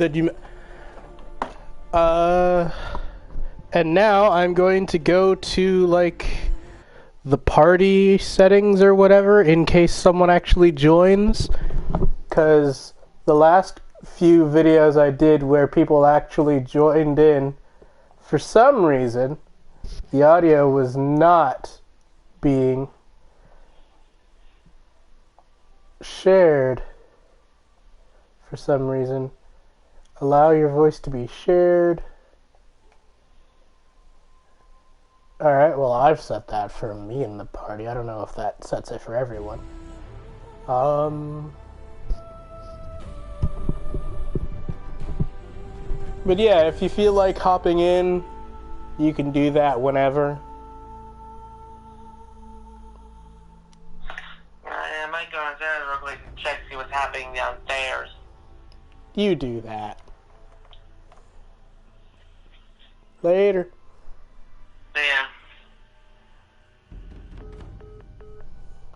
that you... And now I'm going to go to, like, the party settings or whatever in case someone actually joins. Because the last few videos I did where people actually joined in, for some reason, the audio was not being shared. For some reason. Allow your voice to be shared. Alright, well, I've set that for me in the party. I don't know if that sets it for everyone. But yeah, if you feel like hopping in, you can do that whenever. I might go downstairs real quick and check, see what's happening downstairs. You do that. Later. Yeah.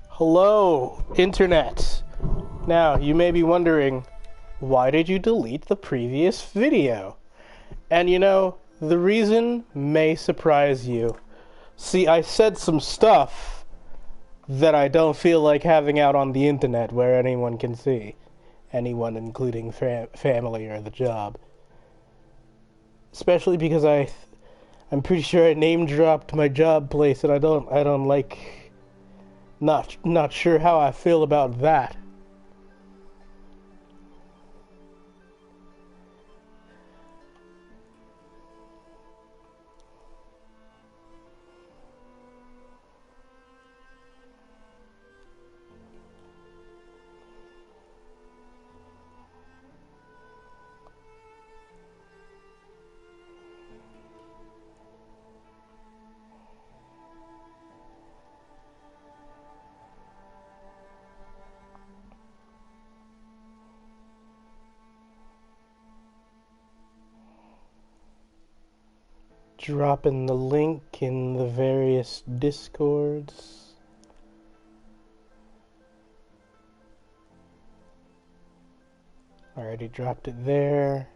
Hello, Internet. Now, you may be wondering, why did you delete the previous video? And you know, the reason may surprise you. See, I said some stuff that I don't feel like having out on the internet where anyone can see. Anyone, including family or the job. Especially because I'm pretty sure I name dropped my job place, and I don't like. Not sure how I feel about that. Dropping the link in the various discords. Already dropped it there.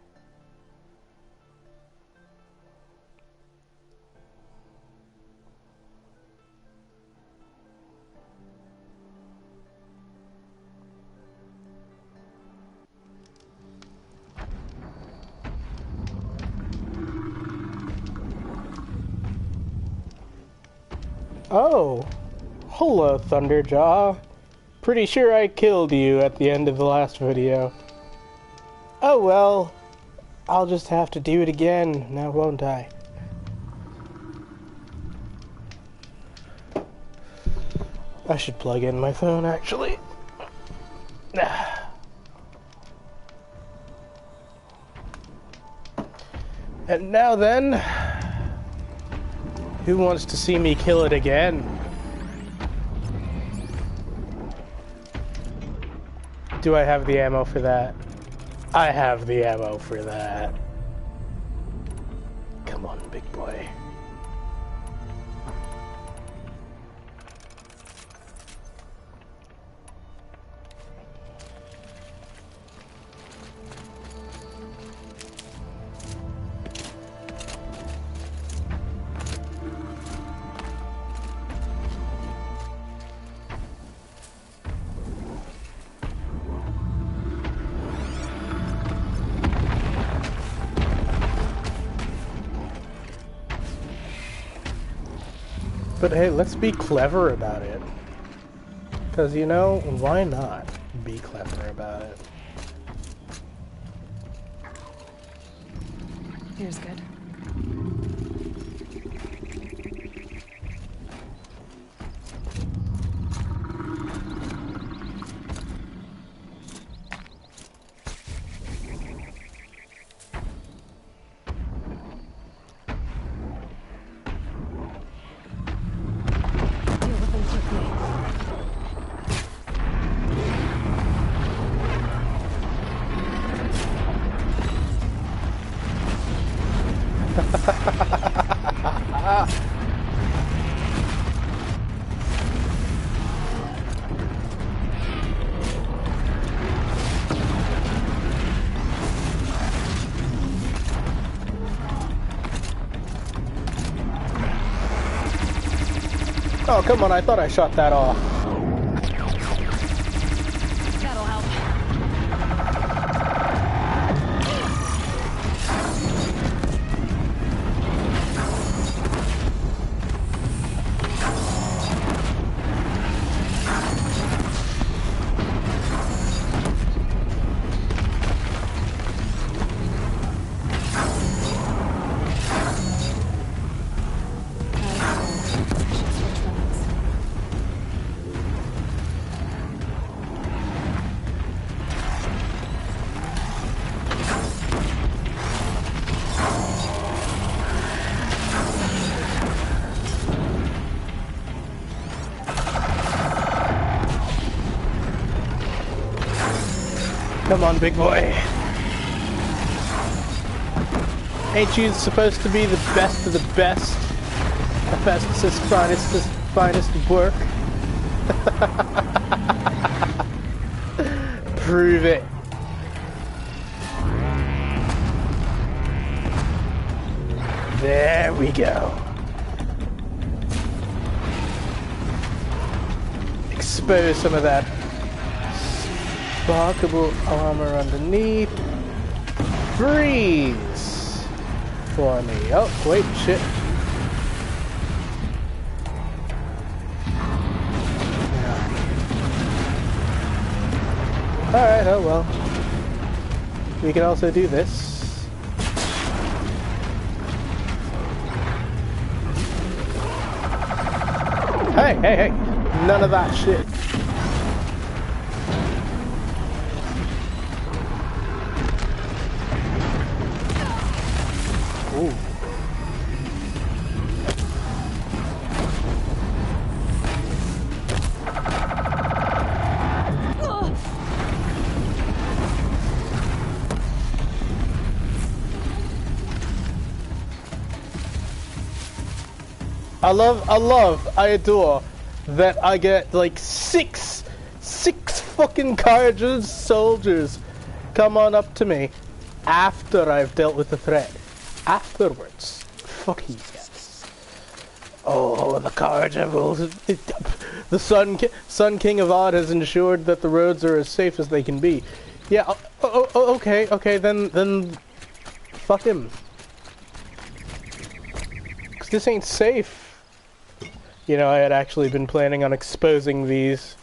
Oh, hello, Thunderjaw. Pretty sure I killed you at the end of the last video. Oh well, I'll just have to do it again now, won't I? I should plug in my phone, actually. And now then... who wants to see me kill it again? Do I have the ammo for that? I have the ammo for that. Come on, big boy. But hey, let's be clever about it. Because, you know, why not be clever about it? Here's good. Oh, come on, I thought I shot that off. That'll help. Come on, big boy. Ain't you supposed to be the best of the best? The fastest, finest work? Prove it. There we go. Expose some of that sparkable armor underneath. Freeze for me. Oh, wait, shit. Alright, oh well. We can also do this. Hey, hey, hey! None of that shit. Ooh. I adore that I get like six fucking Kaiju's soldiers come on up to me after I've dealt with the threat. Afterwards. Fuck yes. Oh, the Kaiju rules. The Sun King of Odd has ensured that the roads are as safe as they can be. Yeah, okay, then fuck him. 'Cause this ain't safe. You know, I had actually been planning on exposing these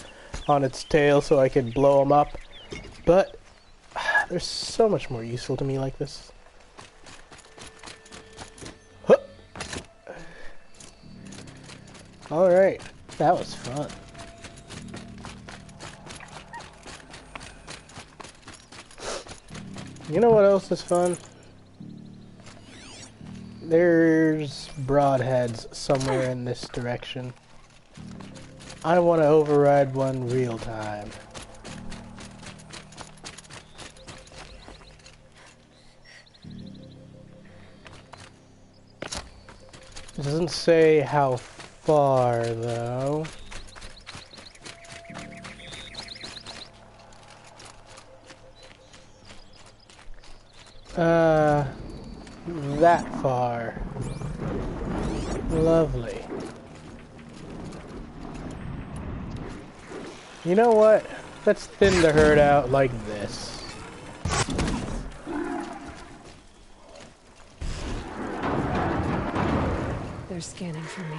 on its tail so I could blow them up. But they're so much more useful to me like this. Huh. Alright, that was fun. You know what else is fun? There's broadheads somewhere in this direction. I want to override one real time. It doesn't say how far though. That far. Lovely. You know what? Let's thin the herd out like this. They're scanning for me.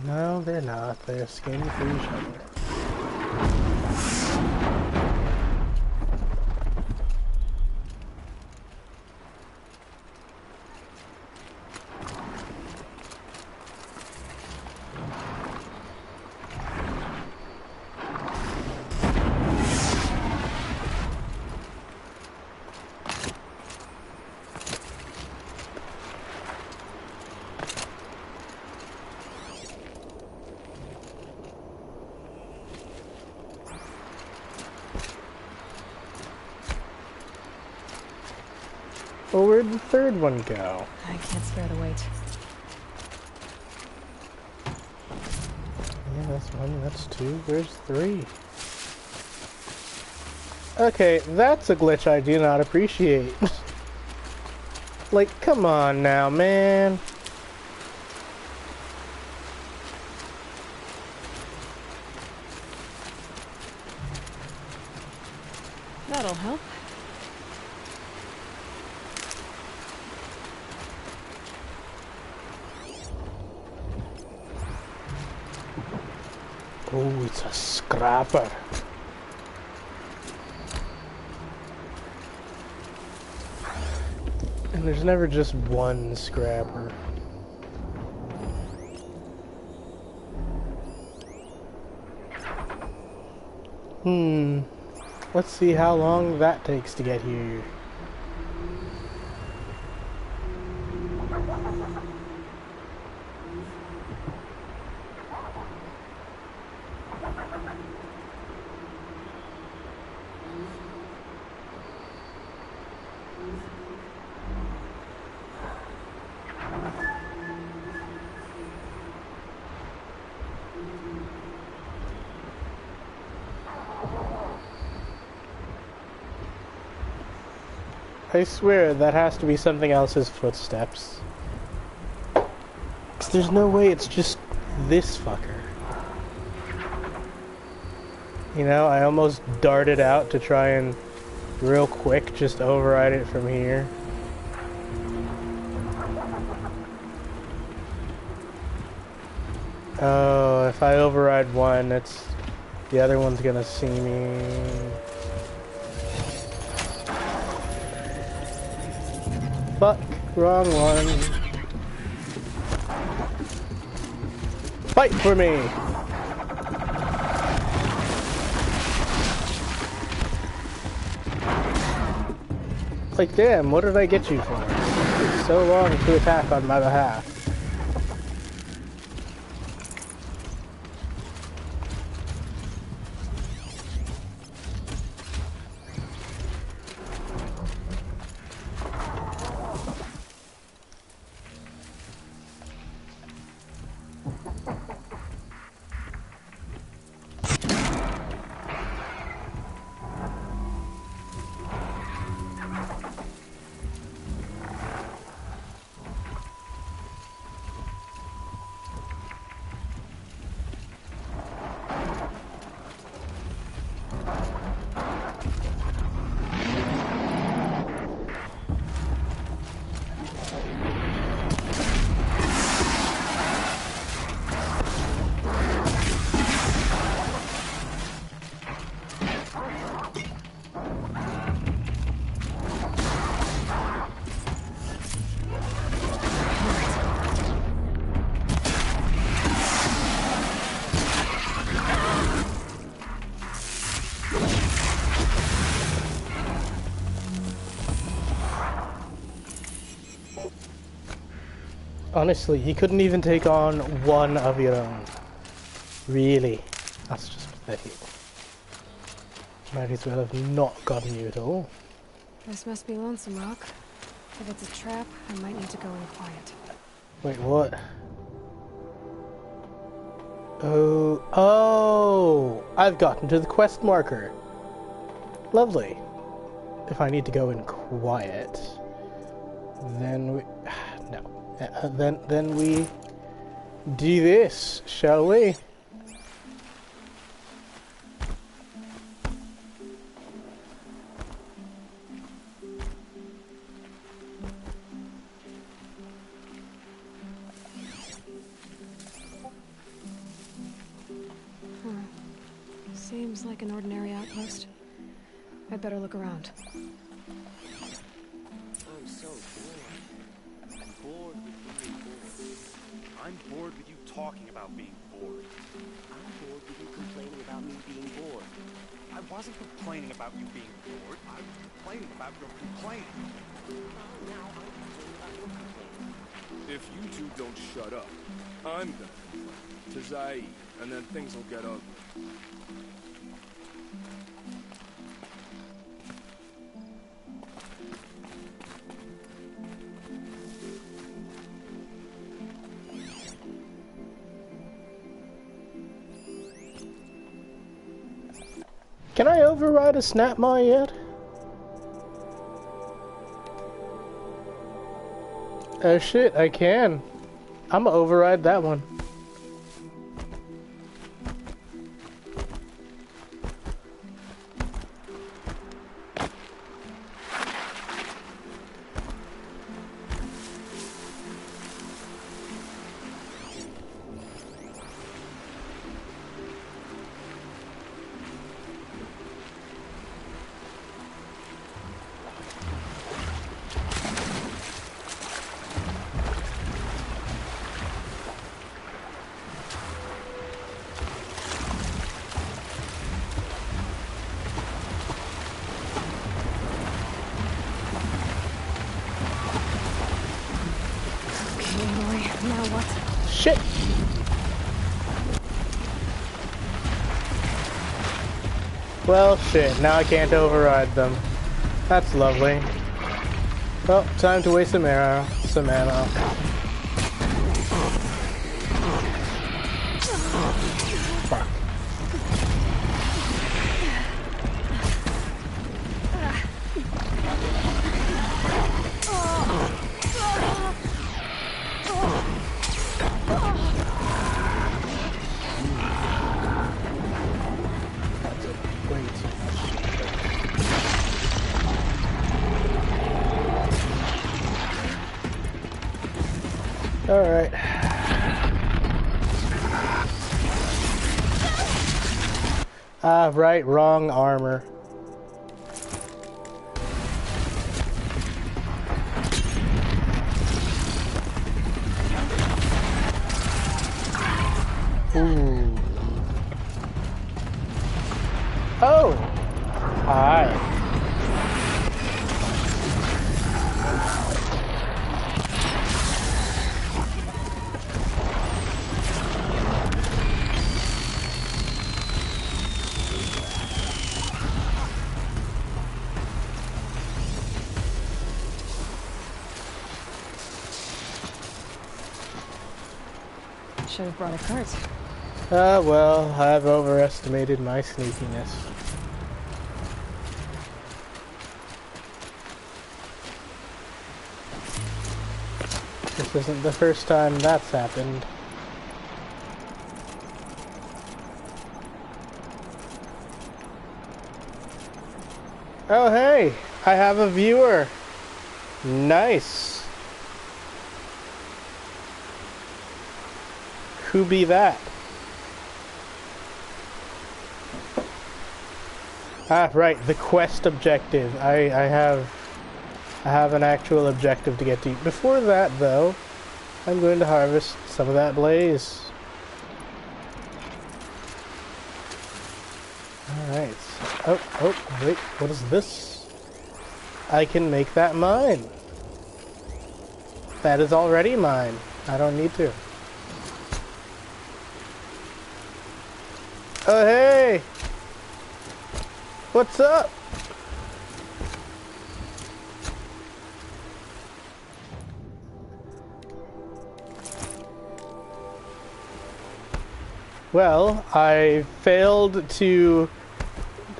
No, they're not. They're scanning for each other. Well, where'd the third one go? I can't spare the weight. Yeah, that's one, that's two, where's three? Okay, that's a glitch I do not appreciate. Like, come on now, man. That'll help. Oh, it's a scrapper. And there's never just one scrapper. Let's see how long that takes to get here. I swear that has to be something else's footsteps. 'Cause there's no way it's just this fucker. You know, I almost darted out to try and real quick just override it from here. Oh, if I override one, it's the other one's gonna see me. Fuck, wrong one. Fight for me! Like, damn, what did I get you for? It's so long to attack on my behalf. Honestly, he couldn't even take on one of your own. Really? That's just pathetic. Might as well have not gotten you at all. This must be Lonesome Rock. If it's a trap, I might need to go in quiet. Wait, what? Oh, I've gotten to the quest marker. Lovely. If I need to go in quiet, then we... no. Then we do this, shall we? Seems like an ordinary outpost. I'd better look around. I'm so bored. I'm bored with being bored. I'm bored with you talking about being bored. I'm bored with you complaining about me being bored. I wasn't complaining about you being bored. I was complaining about your complaining. Now I'm complaining about your complaining. If you two don't shut up, I'm gonna complain to Zaid, and then things will get ugly. Can I override a Snapmaw yet? Oh shit, I can. I'm gonna override that one. Now what? Shit! Well, shit. Now I can't override them. That's lovely. Well, time to waste some ammo. Fuck. That's a way too much. Alright. Ah, right, wrong armor. Ooh. Oh! Hi. Should have brought a cart. Well, I've overestimated my sneakiness. This isn't the first time that's happened. Oh hey, I have a viewer. Nice. Who be that? Ah, right, the quest objective. I have an actual objective to get to. Before that, though, I'm going to harvest some of that blaze. Alright. Oh, wait, what is this? I can make that mine. That is already mine. I don't need to. Oh, hey! What's up? Well, I failed to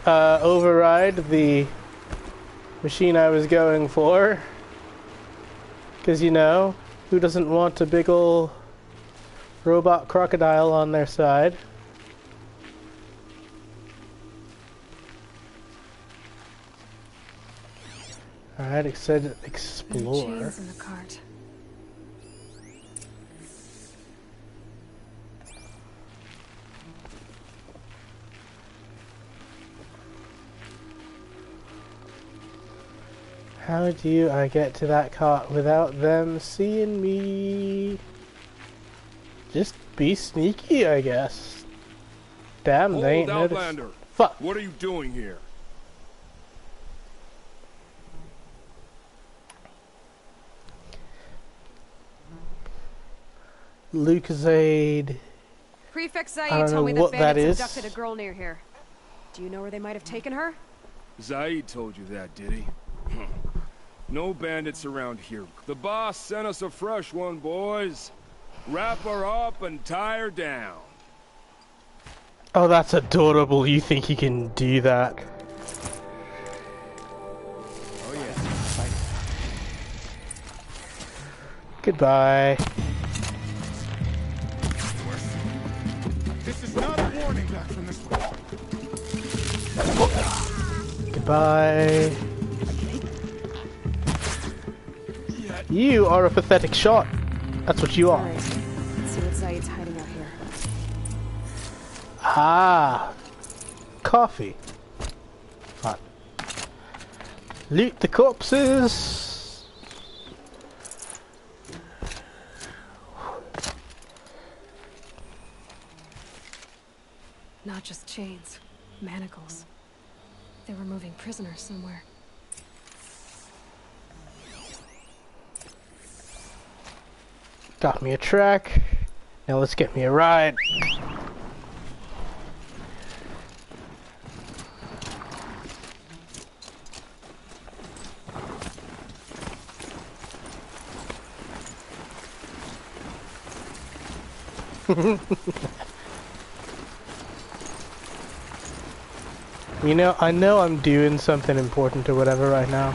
override the machine I was going for. Because, you know, who doesn't want a big ol' robot crocodile on their side? Alright, it said explore. Chains in the cart. How do I get to that cart without them seeing me? Just be sneaky, I guess. Damn, Hold, they ain't Outlander. noticed. Fuck. What are you doing here? Lucozade. Prefect I Zaid don't told me know what that that bandits is. abducted a girl near here. Do you know where they might have taken her? Zaid told you that, did he? No bandits around here. The boss sent us a fresh one, boys. Wrap her up and tie her down. Oh, that's adorable. You think you can do that? Oh yeah. Goodbye. This is not a warning back from this one. Goodbye. You are a pathetic shot. That's what you are. Alright, let's see what Zaid's hiding out here. Ah, coffee. Hot. Loot the corpses. Not just chains, manacles. They were moving prisoners somewhere. Got me a track. Now let's get me a ride. You know, I know I'm doing something important or whatever right now,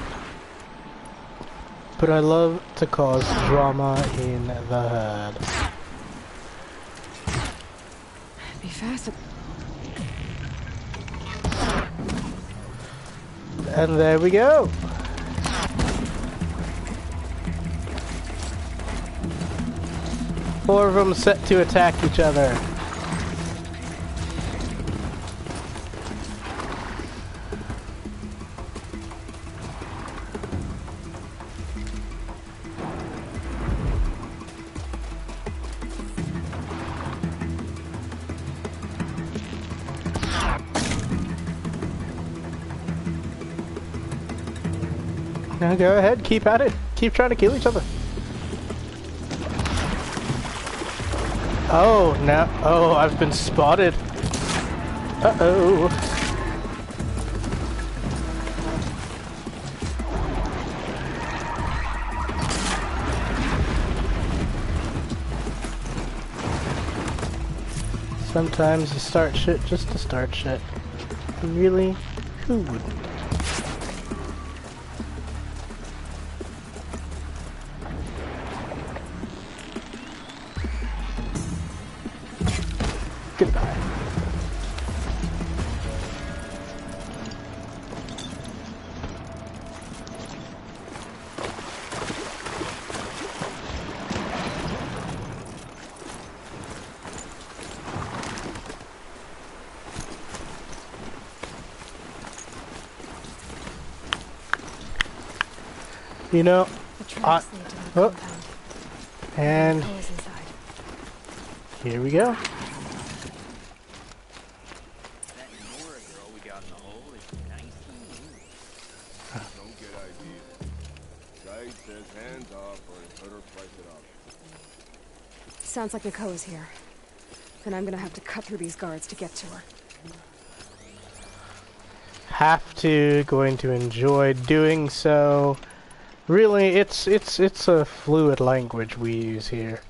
but I love to cause drama in the herd. Be fast. And there we go. Four of them set to attack each other. Now go ahead, keep at it. Keep trying to kill each other. Oh, now. Oh, I've been spotted. Uh-oh. Sometimes you start shit just to start shit. Really? Who wouldn't? Goodbye. You know, The tracks lead to the compound. and Echo is inside. here we go. That Nora girl we got in the hole is nice and new. Don't get ideas. Guy says hands off or let her slice it off. Sounds like Nicole is here. Then I'm gonna have to cut through these guards to get to her. Have to, going to enjoy doing so. Really, it's a fluid language we use here.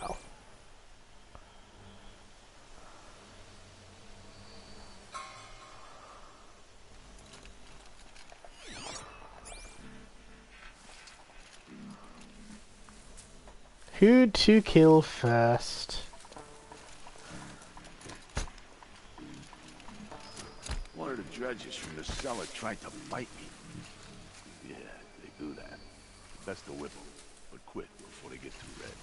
Ow. Who to kill first? One of the dredges from the cellar tried to bite me. Yeah, they do that. Best to whip them, but quick before they get too red.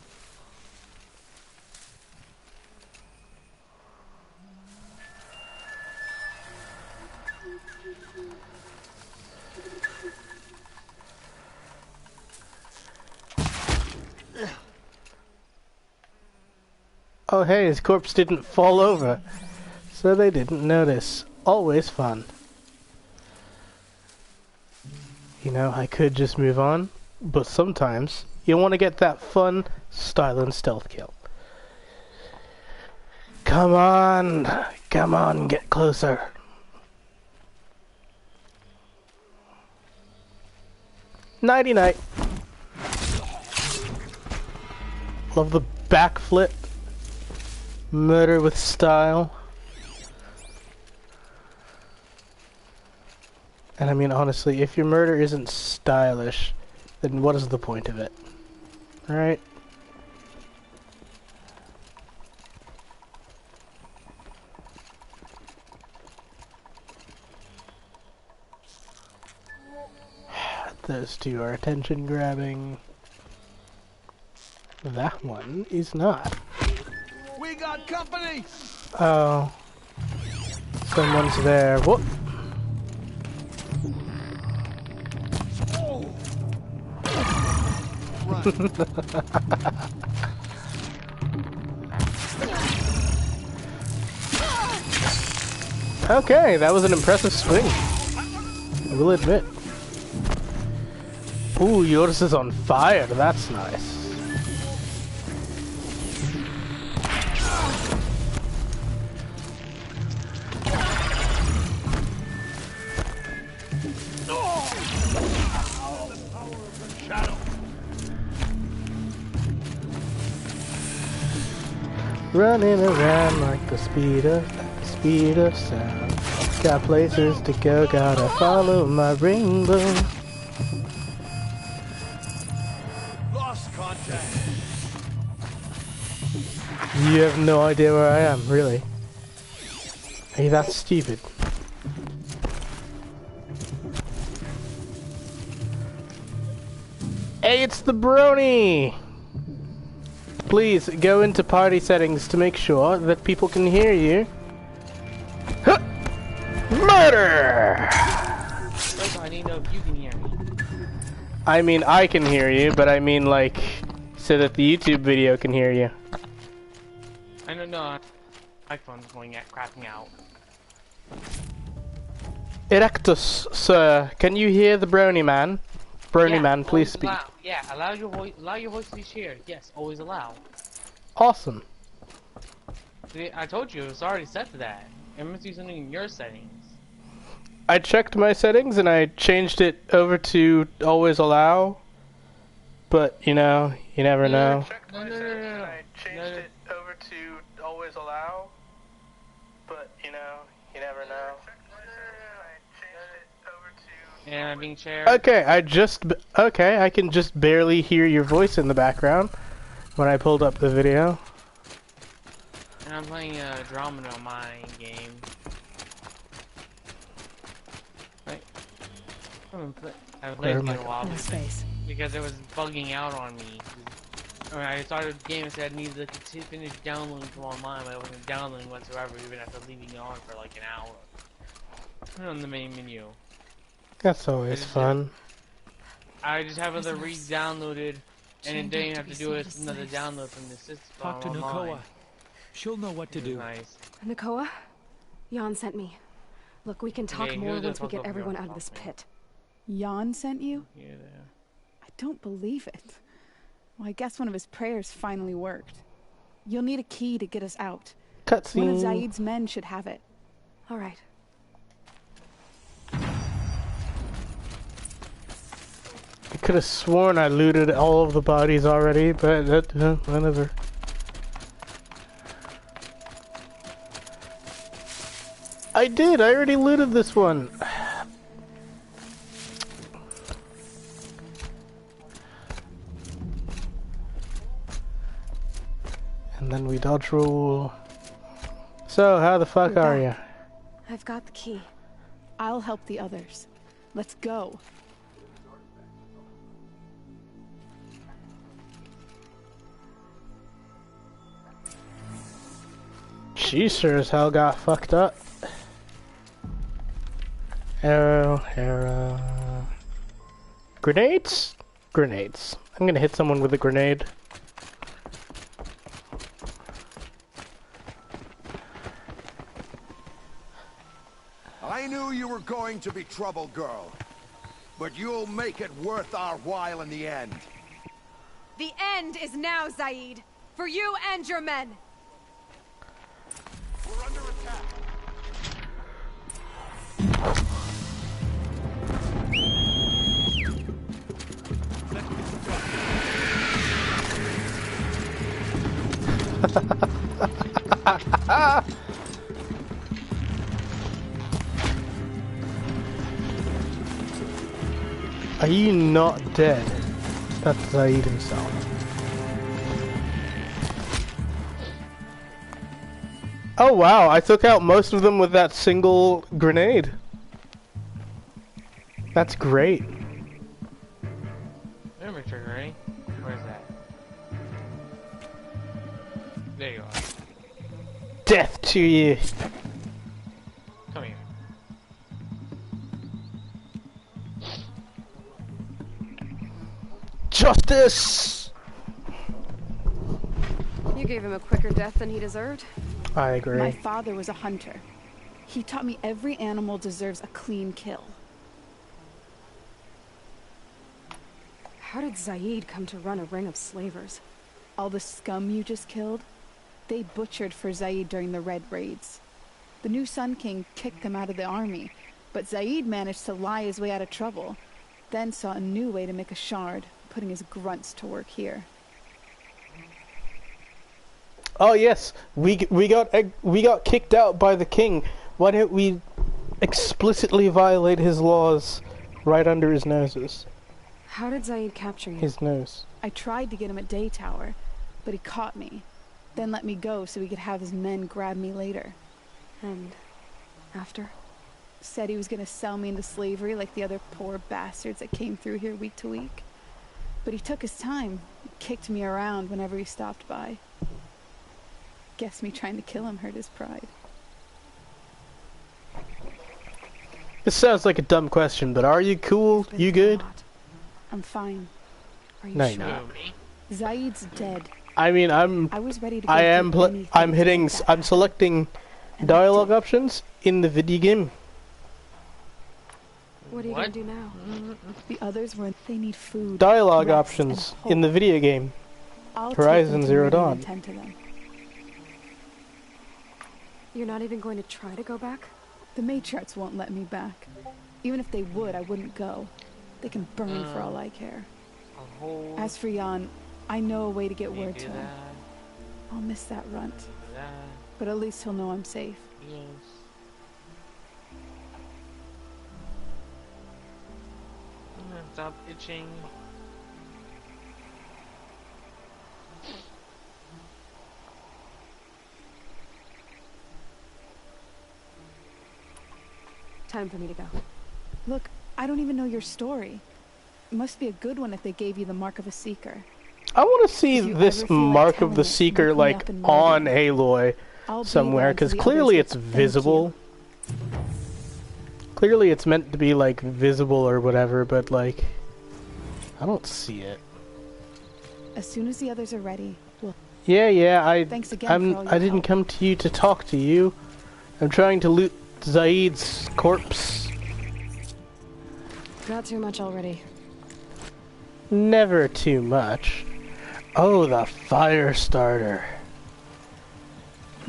Oh hey, his corpse didn't fall over, so they didn't notice. Always fun. You know, I could just move on, but sometimes you want to get that fun, silent stealth kill. Come on, get closer. Nighty night. Love the backflip. Murder with style. And I mean, honestly, if your murder isn't stylish, then what is the point of it? Alright? Those two are attention grabbing. That one is not. We got company! Oh. Someone's there. Whoop. Okay, that was an impressive swing. I will admit. Ooh, yours is on fire. That's nice. Running around like the speed of sound. Got places to go, gotta follow my rainbow. Lost contact. You have no idea where I am, really. Are you that stupid? Hey, it's the Brony! Please go into party settings to make sure that people can hear you. Huh! Murder! First, I need to know if you can hear me. I mean, I can hear you, but I mean, like, so that the YouTube video can hear you. I don't know. My phone's crapping out. Erectus, sir, can you hear the Brony man? Brony man, please speak. Yeah, allow your voice to be shared. Yes, always allow. Awesome. See, I told you, it was already set to that. It must be something in your settings. I checked my settings and I changed it over to always allow. But, you know, you never know. No. I changed it over to always allow. But, you know, you never know. And I'm being shared. Okay, I can just barely hear your voice in the background when I pulled up the video. And I'm playing Andromeda on my game. Right. I played it a while because it was bugging out on me. I mean, I started the game and said I needed to finish downloading from online, but I wasn't downloading whatsoever, even after leaving it on for like an hour. Put it on the main menu. That's always fun. I just have it re-downloaded, and it didn't have to do it another download from the system. Talk to Nakoa. She'll know what to do. Nice. Nakoa? Jan sent me. Look, we can talk more once we get everyone out of this pit. Jan sent you? Yeah, there. I don't believe it. Well, I guess one of his prayers finally worked. You'll need a key to get us out. Cutscene. One of Zaid's men should have it. All right. I could have sworn I looted all of the bodies already, but whatever. I did! I already looted this one! And then we dodge roll. So, how the fuck are you? I've got the key. I'll help the others. Let's go. She sure as hell got fucked up. Arrow. Grenades? Grenades. I'm gonna hit someone with a grenade. I knew you were going to be trouble, girl. But you'll make it worth our while in the end. The end is now, Zaid. For you and your men. We're under attack. Are you not dead? That's Zaid himself. Oh wow, I took out most of them with that single grenade. That's great. Memory trigger, ready? Where's that? There you are. Death to you. Come here. Justice! You gave him a quicker death than he deserved. I agree. My father was a hunter. He taught me every animal deserves a clean kill. How did Zaid come to run a ring of slavers? All the scum you just killed, they butchered for Zaid during the Red Raids. The new Sun King kicked them out of the army, but Zaid managed to lie his way out of trouble, then saw a new way to make a shard, putting his grunts to work here. Oh yes, we got kicked out by the king. Why don't we explicitly violate his laws right under his noses? How did Zaid capture you? His nose. I tried to get him at Day Tower, but he caught me, then let me go so he could have his men grab me later. And after? Said he was gonna sell me into slavery like the other poor bastards that came through here week to week. But he took his time, kicked me around whenever he stopped by. Guess me trying to kill him hurt his pride. This sounds like a dumb question, but are you cool? You good? I'm fine. Are you No, sure? you're not. Zaid's dead. I mean, I was ready to go through anything I'm to hitting, get that I'm back. selecting And I dialogue did. options in the video game. What are you gonna do now? The others were. They need food. Dialogue rest, options and in the hope. video game. I'll take Horizon them to Zero Meridian Dawn. and tend to them. You're not even going to try to go back? The matriarchs won't let me back. Even if they would, I wouldn't go. They can burn for all I care. As for Jan, I know a way to get word to him. I'll miss that runt. But at least he'll know I'm safe. Yes. Stop itching. Time for me to go. Look, I don't even know your story. It must be a good one if they gave you the mark of a seeker. I want to see If you this ever feel like mark of telling the it, Seeker look me like up in on Meridian. Aloy I'll be somewhere, there because until the clearly others it's say thank visible. Clearly it's meant to be like visible or whatever, but like I don't see it. you. As soon as the others are ready, we'll. Yeah, Thanks again for all your I didn't help. come to you to talk to you. I'm trying to loot Zaid's corpse. Got too much already. Never too much. Oh, the fire starter.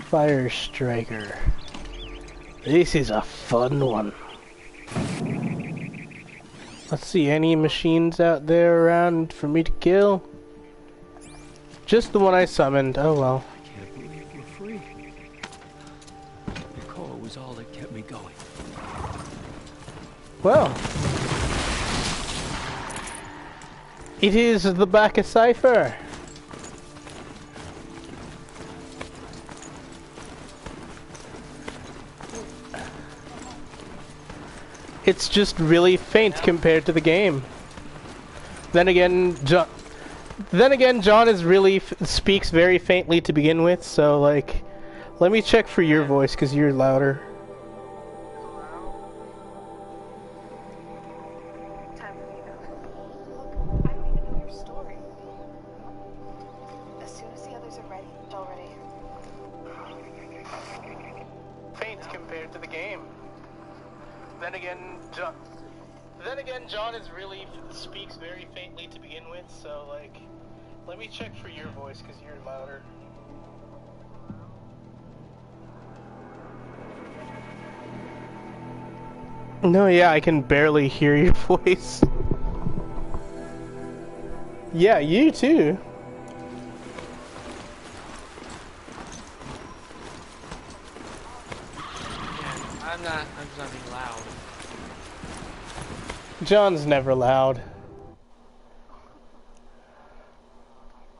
Fire striker. This is a fun one. Let's see, any machines out there around for me to kill? Just the one I summoned. Oh well. I can't believe we're free. Nicole was all that kept me going. Well. It is the Bacca Cipher. It's just really faint compared to the game. Then again, John is really speaks very faintly to begin with, so like, let me check for your voice because you're louder. Time for me to go. Look, I don't even know your story. As soon as the others are ready, Faint compared to the game. Then again, John is really speaks very faintly to begin with, so like, let me check for your voice because you're louder. No, yeah, I can barely hear your voice. Yeah, you too. I'm just not being loud. John's never loud.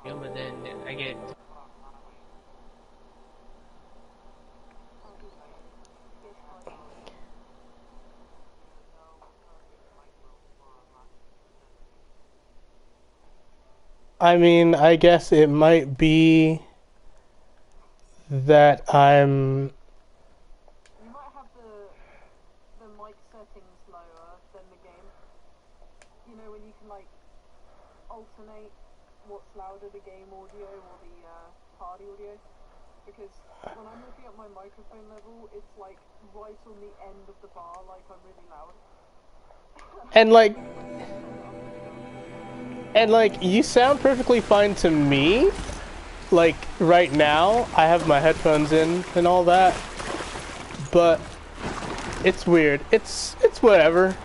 Yeah, but then I get. I mean, I guess it might be that I'm... You might have the mic settings lower than the game. You know, when you can like alternate what's louder, the game audio or the party audio, because when I'm looking at my microphone level, it's like right on the end of the bar, like I'm really loud. And like, you sound perfectly fine to me. Like, right now, I have my headphones in and all that. But it's weird. It's whatever.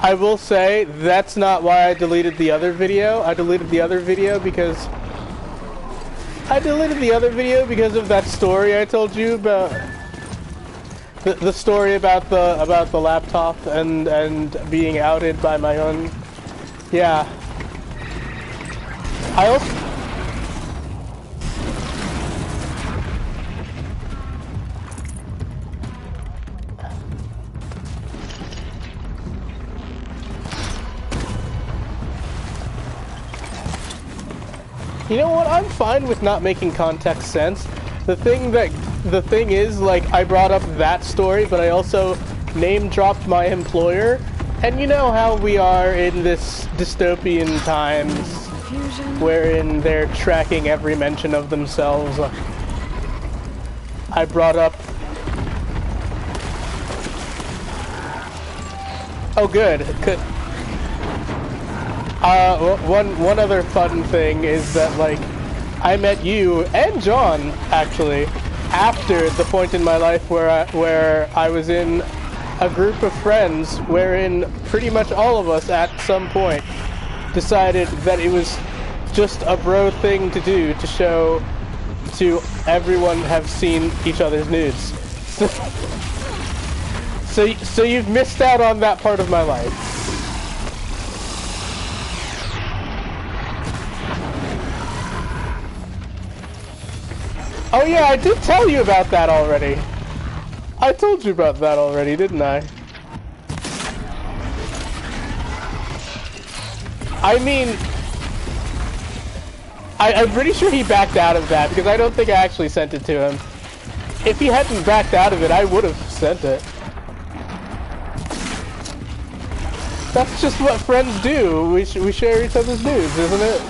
I will say, that's not why I deleted the other video. I deleted the other video because of that story I told you about. The story about the laptop and being outed by my own. Yeah. I also. You know what? I'm fine with not making context sense. The thing is, like, I brought up that story, but I also name-dropped my employer. And you know how we are in this dystopian times, wherein they're tracking every mention of themselves. I brought up... Oh, good. One other fun thing is that, like, I met you and John, actually, after the point in my life where I was in a group of friends wherein pretty much all of us at some point decided that it was just a bro thing to do to show to everyone have seen each other's nudes. So you've missed out on that part of my life. Oh yeah, I did tell you about that already. I told you about that already, didn't I? I mean, I'm pretty sure he backed out of that because I don't think I actually sent it to him. If he hadn't backed out of it, I would have sent it. That's just what friends do. We share each other's nudes, isn't it?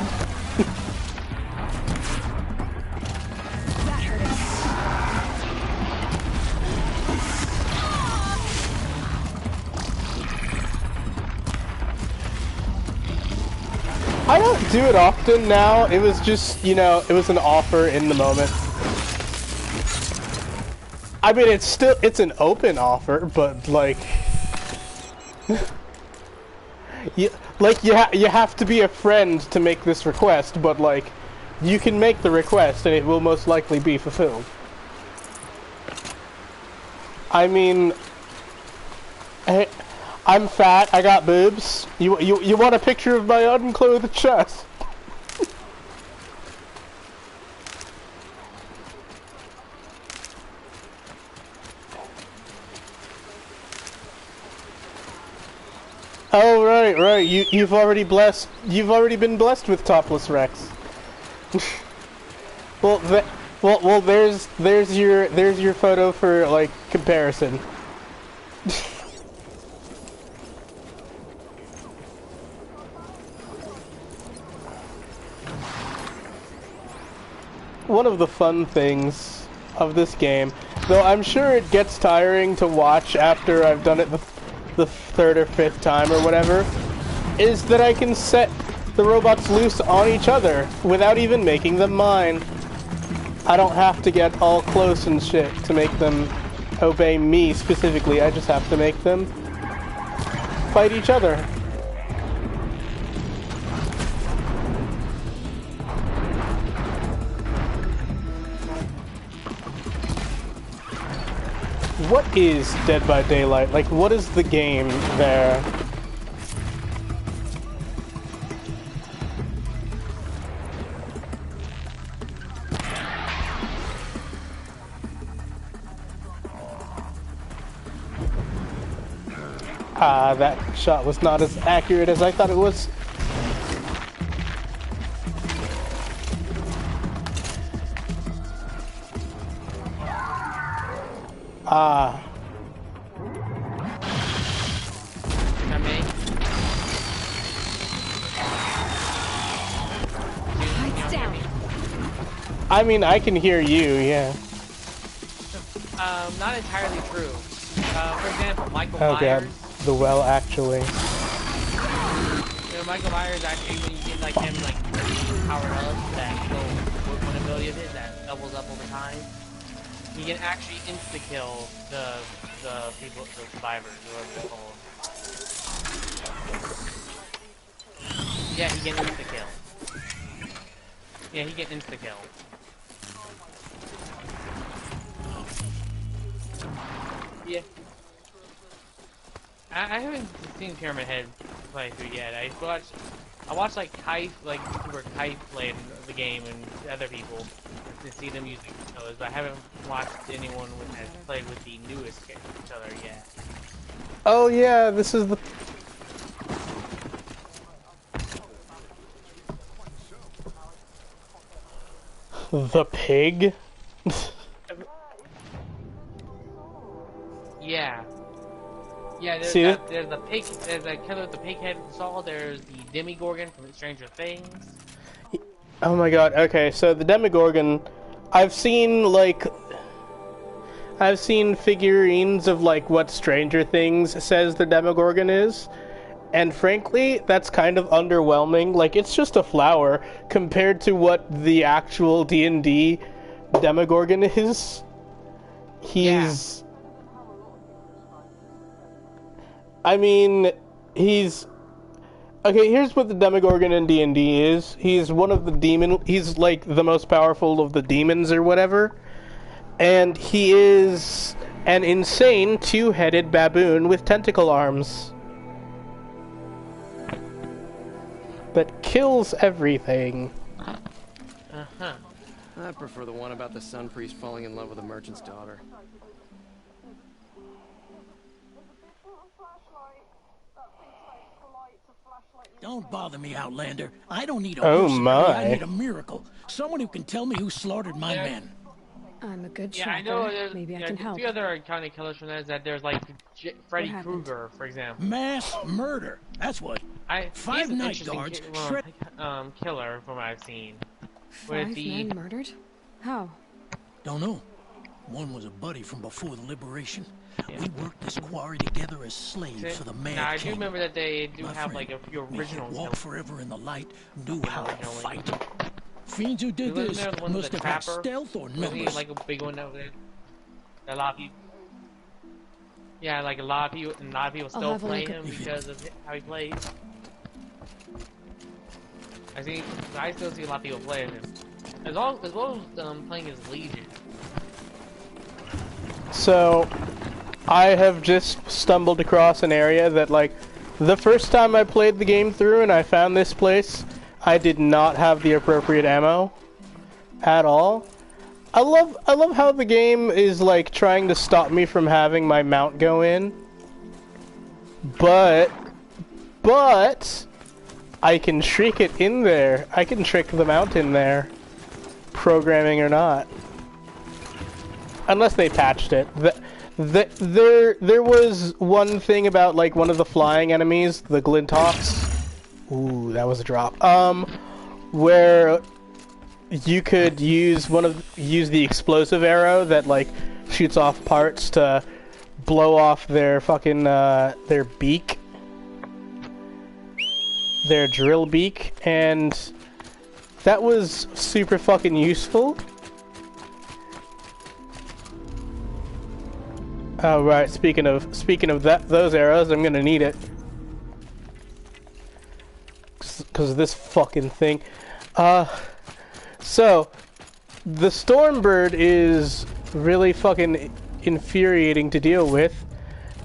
I don't do it often now. It was just, you know, it was an offer in the moment. I mean, it's an open offer, but like, you have to be a friend to make this request. But like, you can make the request and it will most likely be fulfilled. I mean, hey, I'm fat, I got boobs. You want a picture of my unclothed chest? Oh right. You've already been blessed with topless Rex. well there's your photo for like comparison. One of the fun things of this game, though I'm sure it gets tiring to watch after I've done it the third or fifth time or whatever, is that I can set the robots loose on each other without even making them mine. I don't have to get all close and shit to make them obey me specifically. I just have to make them fight each other. What is Dead by Daylight? Like, what is the game there? That shot was not as accurate as I thought it was. I mean, I can hear you, yeah. Not entirely true. For example, Michael Oh Myers. god, the well actually. You know, Michael Myers actually, when you get like him like powered up, that little one ability of his that doubles up over time, he can actually insta kill the people, the survivors, whatever they call them. Yeah, he can insta kill. Yeah, he can insta kill. Yeah. I haven't seen Pyramid Head play through yet. I watched like Kite, like YouTuber Kite play the game and other people to see them using those, but I haven't watched anyone who has played with the newest killer yet. Oh yeah, this is the... The pig? Yeah. Yeah, there's the pig, there's a killer with the pig head from Saw, there's the Demogorgon from Stranger Things. Oh my god, okay, so the Demogorgon, I've seen figurines of like what Stranger Things says the Demogorgon is, and frankly, that's kind of underwhelming. Like, it's just a flower compared to what the actual D&D Demogorgon is. He's... I mean, he's... Okay, here's what the Demogorgon in D&D is. He's one of the demon... He's, like, the most powerful of the demons or whatever. And he is an insane two-headed baboon with tentacle arms. That kills everything. Uh-huh. I prefer the one about the Sun Priest falling in love with a merchant's daughter. Don't bother me, Outlander. I don't need a oh mercenary. my. I need a miracle. Someone who can tell me who slaughtered my men. I'm a good Yeah, I shopper. know there's, Maybe I there's can help. a few other kind of killers from that. Is that there's like Freddy Krueger, for example. Mass murder. That's what. Five he's an night guards. Killer from what I've seen. Five men murdered? How? Don't know. One was a buddy from before the liberation. Yeah. We worked this quarry together as slaves for the man. Now, I do remember that they do have like a few original. Walk forever in the light, knew how to fight. Fiends who did this must have had stealth or numbers. Like a big one over there. A lot of people. Yeah, like a lot of people still play him because of how he plays. I still see a lot of people playing him. As well as playing as Legion. So, I have just stumbled across an area that, like, the first time I played the game through and I found this place, I did not have the appropriate ammo at all. I love how the game is, like, trying to stop me from having my mount go in. But I can trick it in there. I can trick the mount in there, programming or not. Unless they patched it. There was one thing about, like, one of the flying enemies, the Glinthawks. Ooh, that was a drop. Where you could use the explosive arrow that, like, shoots off parts to blow off their fucking their beak, their drill beak, and that was super fucking useful. Oh right, speaking of those arrows, I'm gonna need it. Cause of this fucking thing. So the Stormbird is really fucking infuriating to deal with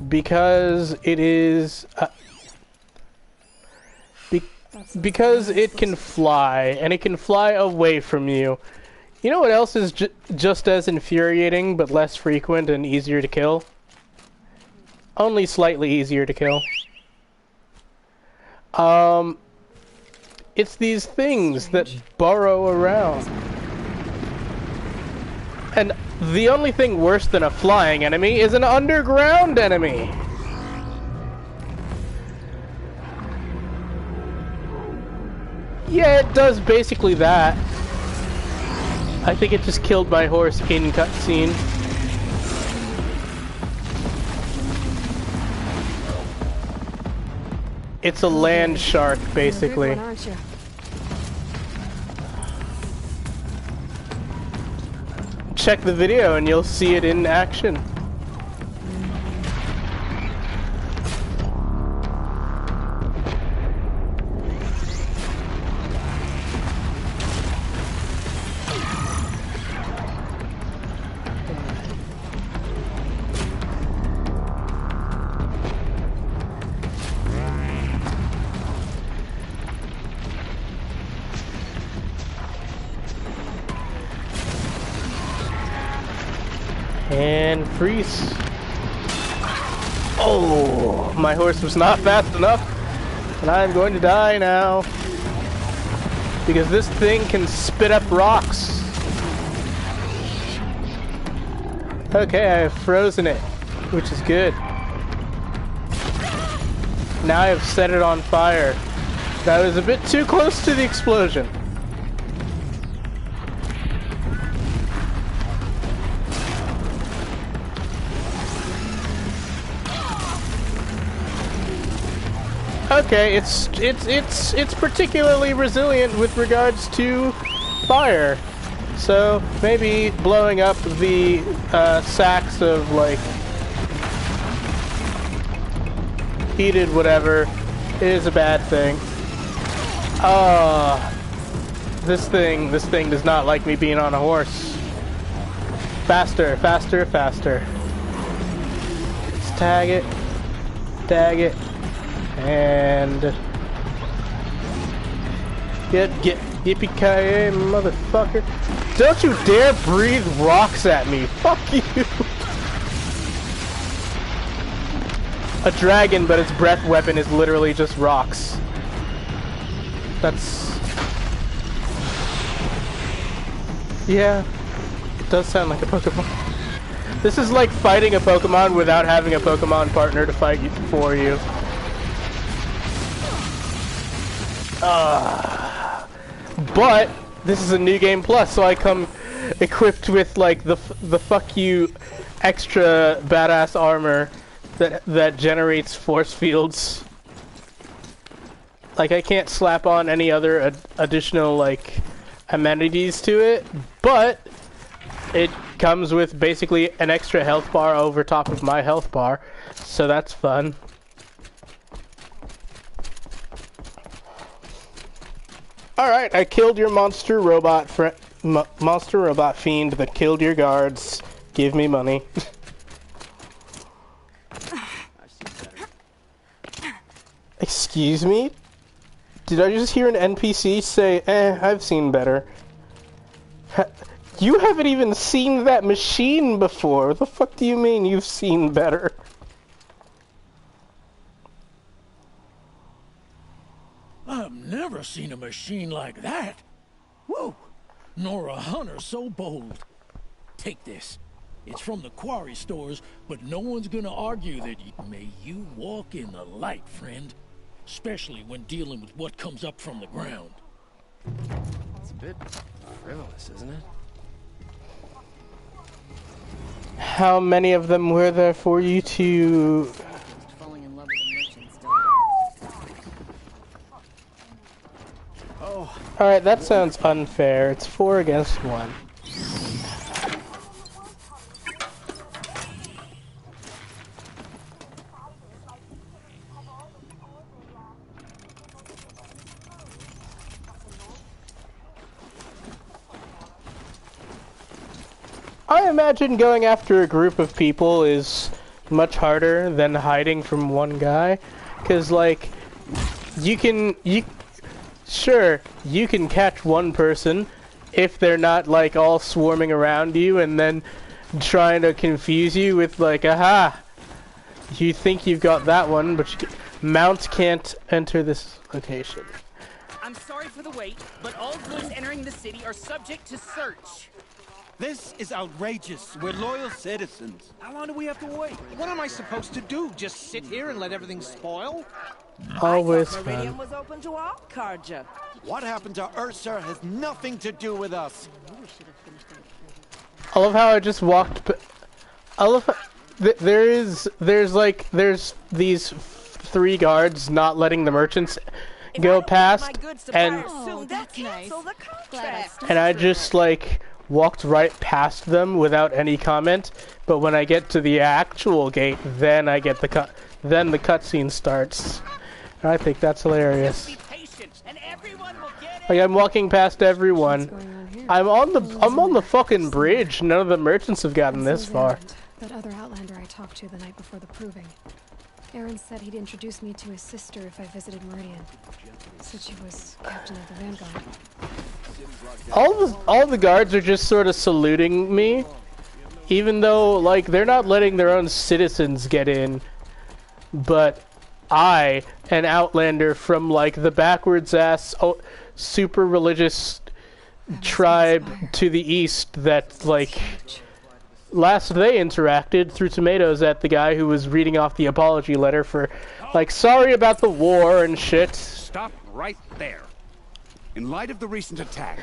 because it is because it can fly, and it can fly away from you. You know what else is just as infuriating, but less frequent and easier to kill? Only slightly easier to kill. It's these things that burrow around. And the only thing worse than a flying enemy is an underground enemy. Yeah, it does basically that. I think it just killed my horse in cutscene. It's a land shark, basically. Check the video and you'll see it in action. And freeze. Oh, my horse was not fast enough, and I'm going to die now because this thing can spit up rocks. Okay, I have frozen it, which is good. Now I have set it on fire. That was a bit too close to the explosion. Okay, it's particularly resilient with regards to fire. So maybe blowing up the sacks of like heated whatever is a bad thing. This thing does not like me being on a horse. Faster, faster, faster. Let's tag it, and get yippee-ki-yay, motherfucker. Don't you dare breathe rocks at me. Fuck you. A dragon, but its breath weapon is literally just rocks. That's... yeah, it does sound like a Pokemon. This is like fighting a Pokemon without having a Pokemon partner to fight for you. But this is a new game plus, so I come equipped with like the fuck you extra badass armor that generates force fields. Like I can't slap on any other additional like amenities to it, but it comes with basically an extra health bar over top of my health bar, so that's fun. Alright, I killed your monster robot fiend that killed your guards. Give me money. Excuse me? Did I just hear an NPC say, I've seen better? You haven't even seen that machine before. What the fuck do you mean you've seen better? I've never seen a machine like that. Whoa! Nor a hunter so bold. Take this. It's from the quarry stores, but no one's gonna argue that may you walk in the light, friend. Especially when dealing with what comes up from the ground. It's a bit frivolous, isn't it? How many of them were there for you to... falling in love with the merchants, oh. Alright, that sounds unfair. It's 4 against 1. I imagine going after a group of people is much harder than hiding from one guy, because like you can catch one person if they're not like all swarming around you and then trying to confuse you with like, aha, you think you've got that one, but Mount can't enter this location. I'm sorry for the wait, but all goods entering the city are subject to search. This is outrageous. We're loyal citizens. How long do we have to wait? What am I supposed to do? Just sit here and let everything spoil? Always Meridian was open to all, Carja. What happened to Ursa has nothing to do with us. I love how I just walked. I love how there's these 3 guards not letting the merchants go past, and I just like walked right past them without any comment. But when I get to the actual gate, then I get the cutscene starts. And I think that's hilarious. Like I'm walking past everyone. I'm on the fucking bridge. None of the merchants have gotten this far. That other Outlander I talked to the night before the proving. Aaron said he'd introduce me to his sister if I visited Meridian. Said she was captain of the Vanguard. All the guards are just sort of saluting me, even though like they're not letting their own citizens get in. But I, an Outlander from like the backwards ass super religious tribe to the east that like last they interacted threw tomatoes at the guy who was reading off the apology letter for like sorry about the war and shit. Stop right there. In light of the recent attack,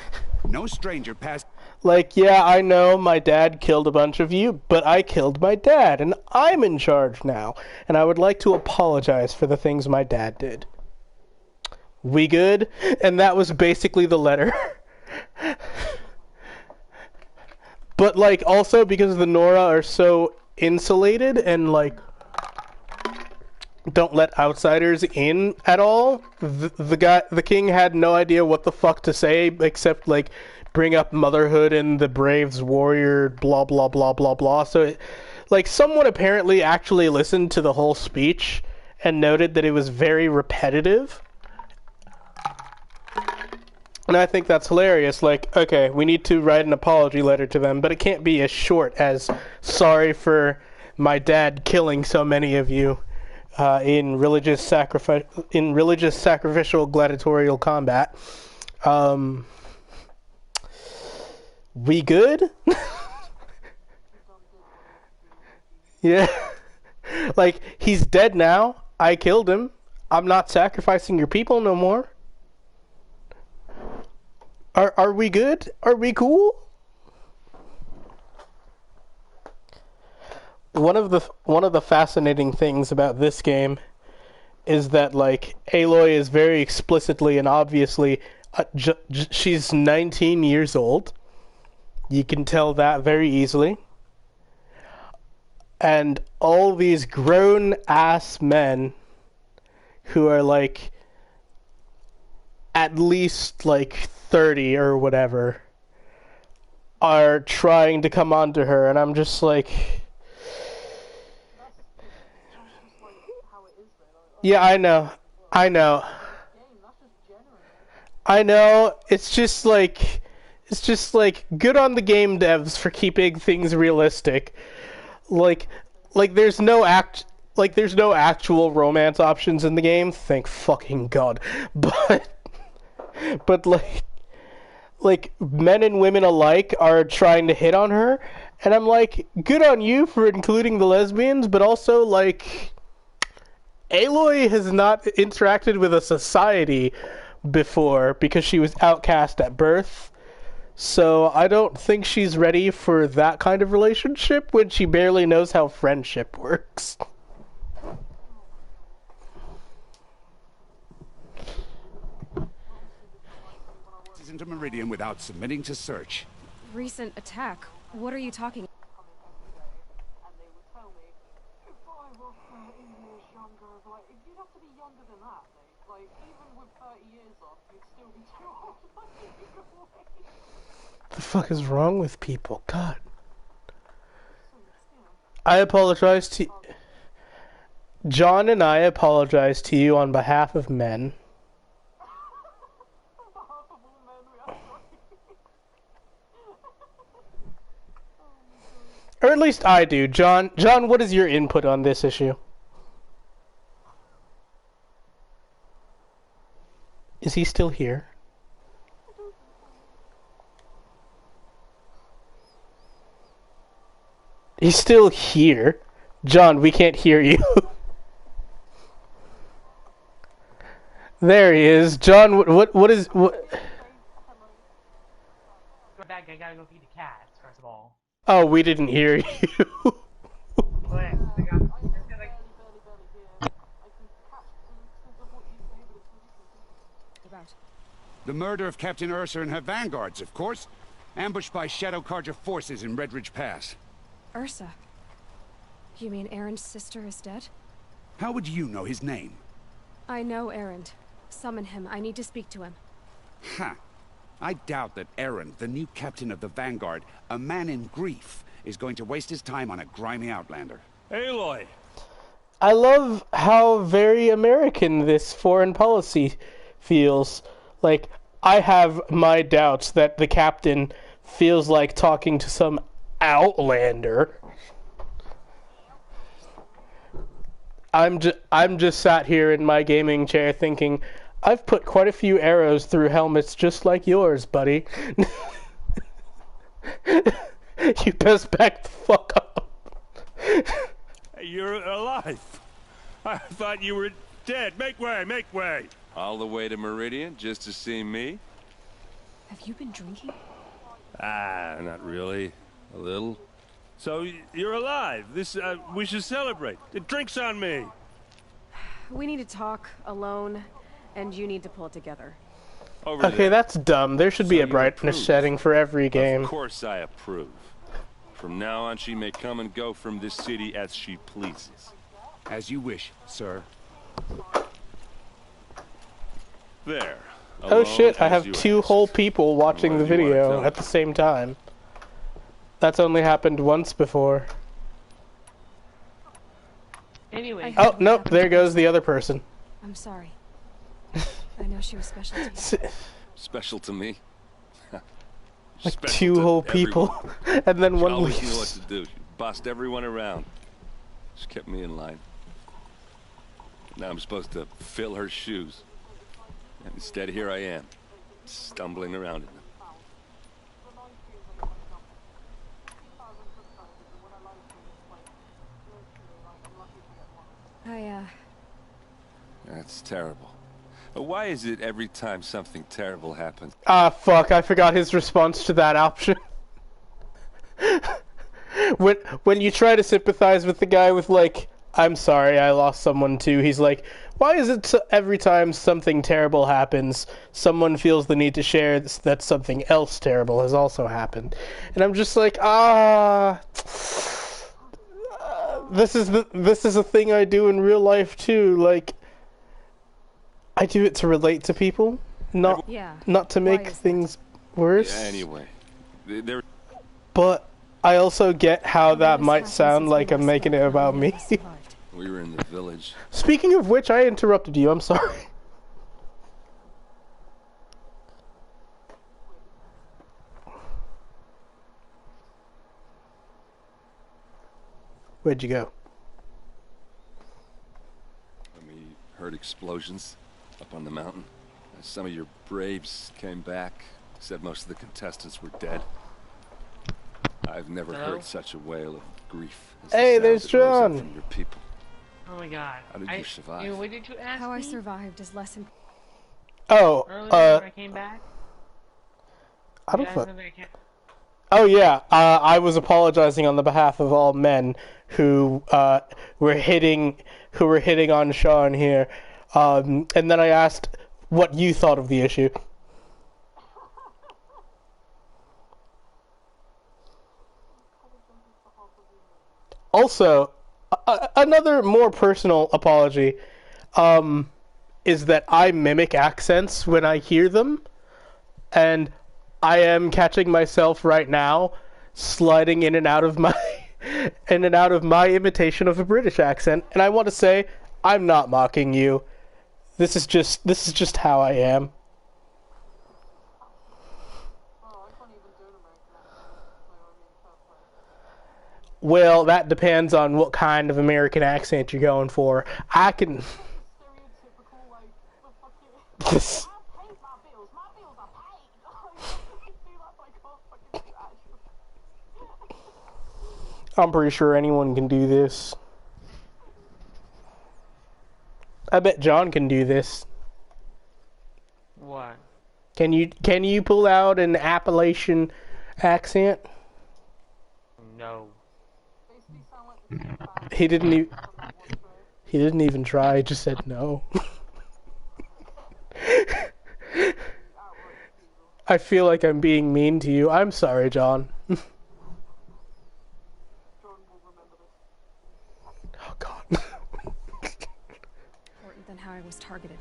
no stranger passed. Like, yeah, I know my dad killed a bunch of you, but I killed my dad and I'm in charge now, and I would like to apologize for the things my dad did. We good? And that was basically the letter. But like also because the Nora are so insulated and like don't let outsiders in at all, the king had no idea what the fuck to say except like bring up motherhood and the Braves warrior blah blah blah blah blah. So like someone apparently actually listened to the whole speech and noted that it was very repetitive. And I think that's hilarious. Like, okay, we need to write an apology letter to them, but it can't be as short as sorry for my dad killing so many of you in religious sacrificial gladiatorial combat. We good? Yeah. Like, he's dead now. I killed him. I'm not sacrificing your people no more. Are we good? Are we cool? One of the fascinating things about this game is that like Aloy is very explicitly and obviously she's 19 years old. You can tell that very easily. And all these grown ass men who are like at least like 30 or whatever are trying to come onto her, and I'm just like, yeah, I know, it's just like good on the game devs for keeping things realistic. Like there's no actual romance options in the game, thank fucking god, but like men and women alike are trying to hit on her, and I'm like, good on you for including the lesbians, but also like Aloy has not interacted with a society before because she was outcast at birth, so I don't think she's ready for that kind of relationship when she barely knows how friendship works. Into Meridian without submitting to search. Recent attack? What are you talking? The fuck is wrong with people? God. I apologize to John, and I apologize to you on behalf of men. Or at least I do. John, what is your input on this issue? Is he still here? He's still here. John, we can't hear you. There he is. John, what is... Bad I gotta go feed the cats, first of all. Oh, we didn't hear you. Wait, I got... The murder of Captain Ursa and her vanguards, of course. Ambushed by Shadow Carja forces in Red Ridge Pass. Ursa? You mean Aaron's sister is dead? How would you know his name? I know Aaron. Summon him. I need to speak to him. Ha! I doubt that Aaron, the new captain of the Vanguard, a man in grief, is going to waste his time on a grimy outlander. Aloy! I love how very American this foreign policy feels. Like, I have my doubts that the captain feels like talking to some outlander. I'm just sat here in my gaming chair thinking, I've put quite a few arrows through helmets just like yours, buddy. You best back the fuck up. You're alive. I thought you were dead. Make way, make way. All the way to Meridian just to see me? Have you been drinking? Ah, not really. A little. So you're alive. This we should celebrate. The drink's on me. We need to talk alone, and you need to pull it together. Okay, that's dumb. There should be a brightness setting for every game. Of course I approve. From now on, she may come and go from this city as she pleases. As you wish, sir. There. Oh shit, I have 2 whole people watching the video at the same time. That's only happened once before. Anyway. Oh, nope, there goes the other person. I'm sorry. I know she was special to you. Special to me? Like Special 2 to whole people, and then She one always knew what leaves. to do. She bossed everyone around. She kept me in line. Now I'm supposed to fill her shoes. And instead, here I am, stumbling around in them. That's terrible. But why is it every time something terrible happens? Ah, fuck, I forgot his response to that option. when you try to sympathize with the guy with, like, I'm sorry, I lost someone too, he's like, why is it every time something terrible happens, someone feels the need to share that something else terrible has also happened? And I'm just like, this is a thing I do in real life too, like, I do it to relate to people, not to make things worse. Yeah, anyway, there. But I also get how that might sound like I'm making it about me. We were in the village. Speaking of which, I interrupted you. I'm sorry. Where'd you go? We heard explosions up on the mountain. Some of your braves came back, said most of the contestants were dead. I've never heard such a wail of grief. As Hey, the there's sound that rose up John. from your people. Oh my god. How did you survive? What did you ask How I me? survived is less important. Oh, Earlier when I came back? I don't You asked fuck. something I can't- Oh yeah, I was apologizing on the behalf of all men who were hitting on Sean here, and then I asked what you thought of the issue. Also, another more personal apology is that I mimic accents when I hear them, and I am catching myself right now sliding in and out of my imitation of a British accent, and I want to say I'm not mocking you. This is just how I am. Well, that depends on what kind of American accent you're going for. I can. This. I'm pretty sure anyone can do this. I bet John can do this. What? Can you pull out an Appalachian accent? No. He didn't even try, he just said no. I feel like I'm being mean to you. I'm sorry, John. Oh god. Important than how I was targeted.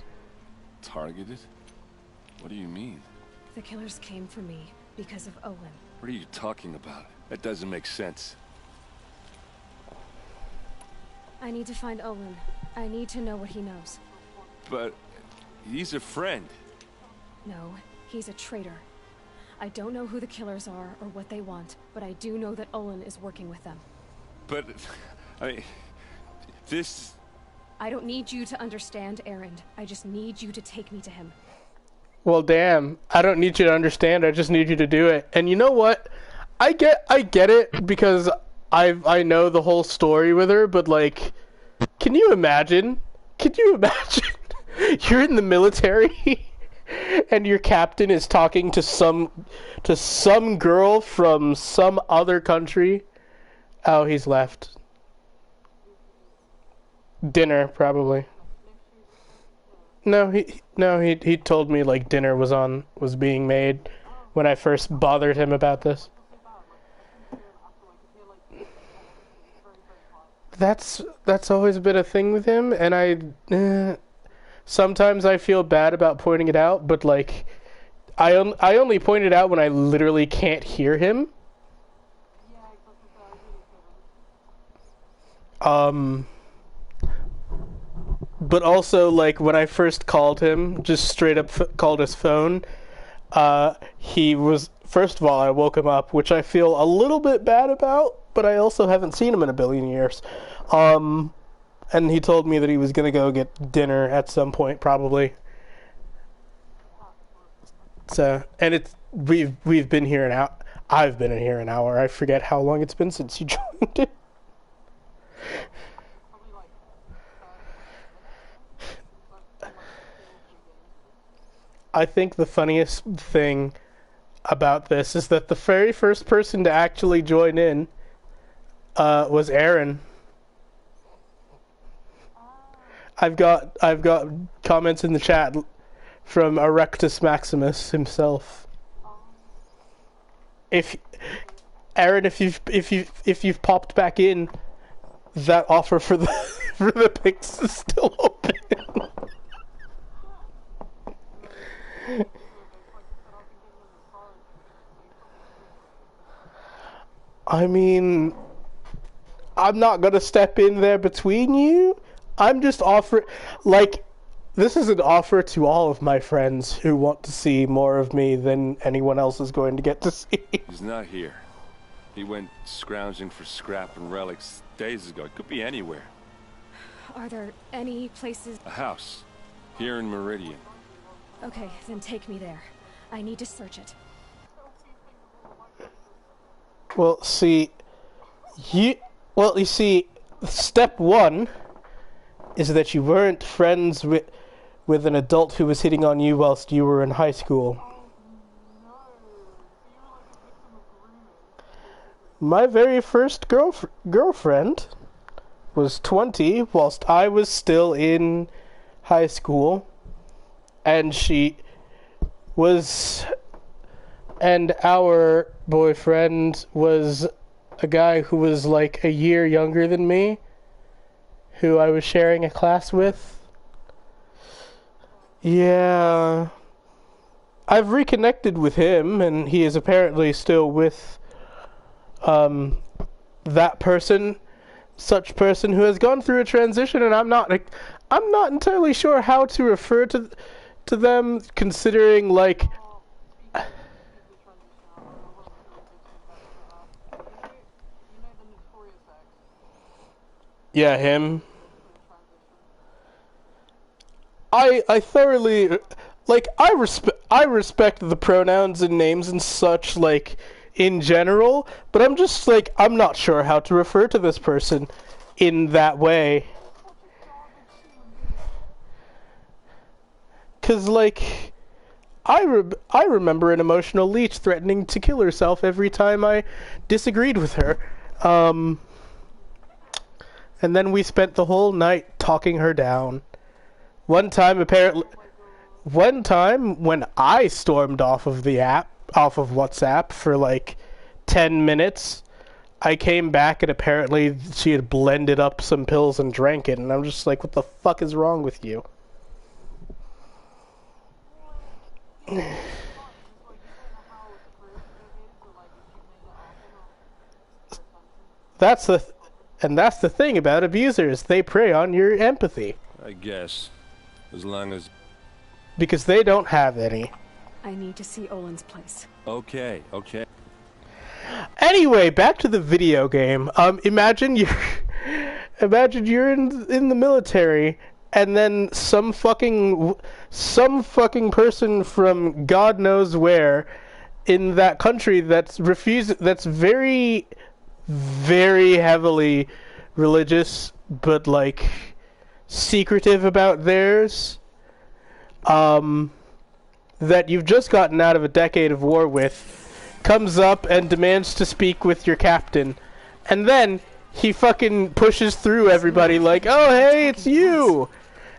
Targeted? What do you mean? The killers came for me because of Owen. What are you talking about? That doesn't make sense. I need to find Owen. I need to know what he knows. But he's a friend. No, he's a traitor. I don't know who the killers are or what they want, but I do know that Owen is working with them. But, I mean, this... I don't need you to understand, Erend. I just need you to take me to him. Well, damn. I don't need you to understand. I just need you to do it. And you know what? I get it because I know the whole story with her, but like, can you imagine? Can you imagine? You're in the military and your captain is talking to some girl from some other country. Oh, he's left. Dinner, probably. No, he told me like dinner was being made when I first bothered him about this. That's always been a thing with him, and sometimes I feel bad about pointing it out, but like I only point it out when I literally can't hear him. But also, like, when I first called him, just straight up called his phone, he was, first of all, I woke him up, which I feel a little bit bad about, but I also haven't seen him in a billion years. And he told me that he was gonna go get dinner at some point, probably. So, and we've been here an hour. I've been in here an hour. I forget how long it's been since you joined it. I think the funniest thing about this is that the very first person to actually join in was Aaron. I've got comments in the chat from Erectus Maximus himself. Aaron, if you've popped back in, that offer for the pics is still open. I mean, I'm not gonna step in there between you. I'm just offering, like, this is an offer to all of my friends who want to see more of me than anyone else is going to get to see. He's not here. He went scrounging for scrap and relics days ago. It could be anywhere. Are there any places? A house. Here in Meridian. Okay, then take me there. I need to search it. Well, you see, step one is that you weren't friends with an adult who was hitting on you whilst you were in high school. My very first girlfriend was 20 whilst I was still in high school, and and our boyfriend was a guy who was like a year younger than me, who I was sharing a class with. Yeah. I've reconnected with him, and he is apparently still with that person, such person who has gone through a transition, and I'm not entirely sure how to refer to them, considering like yeah, him. I thoroughly like I respect the pronouns and names and such, like, in general, but I'm just like, I'm not sure how to refer to this person in that way. 'Cause like I remember an emotional leech threatening to kill herself every time I disagreed with her. And then we spent the whole night talking her down. One time when I stormed off of WhatsApp for like 10 minutes, I came back and apparently she had blended up some pills and drank it, and I'm just like, what the fuck is wrong with you? That's the thing about abusers. They prey on your empathy. I guess. As long as... Because they don't have any. I need to see Olin's place. Okay, okay. Anyway, back to the video game. Imagine you're in the military, and then some fucking person from God knows where in that country that's very, very heavily religious, but like secretive about theirs, that you've just gotten out of a decade of war with, comes up and demands to speak with your captain, and then he fucking pushes through everybody like, oh hey, it's you,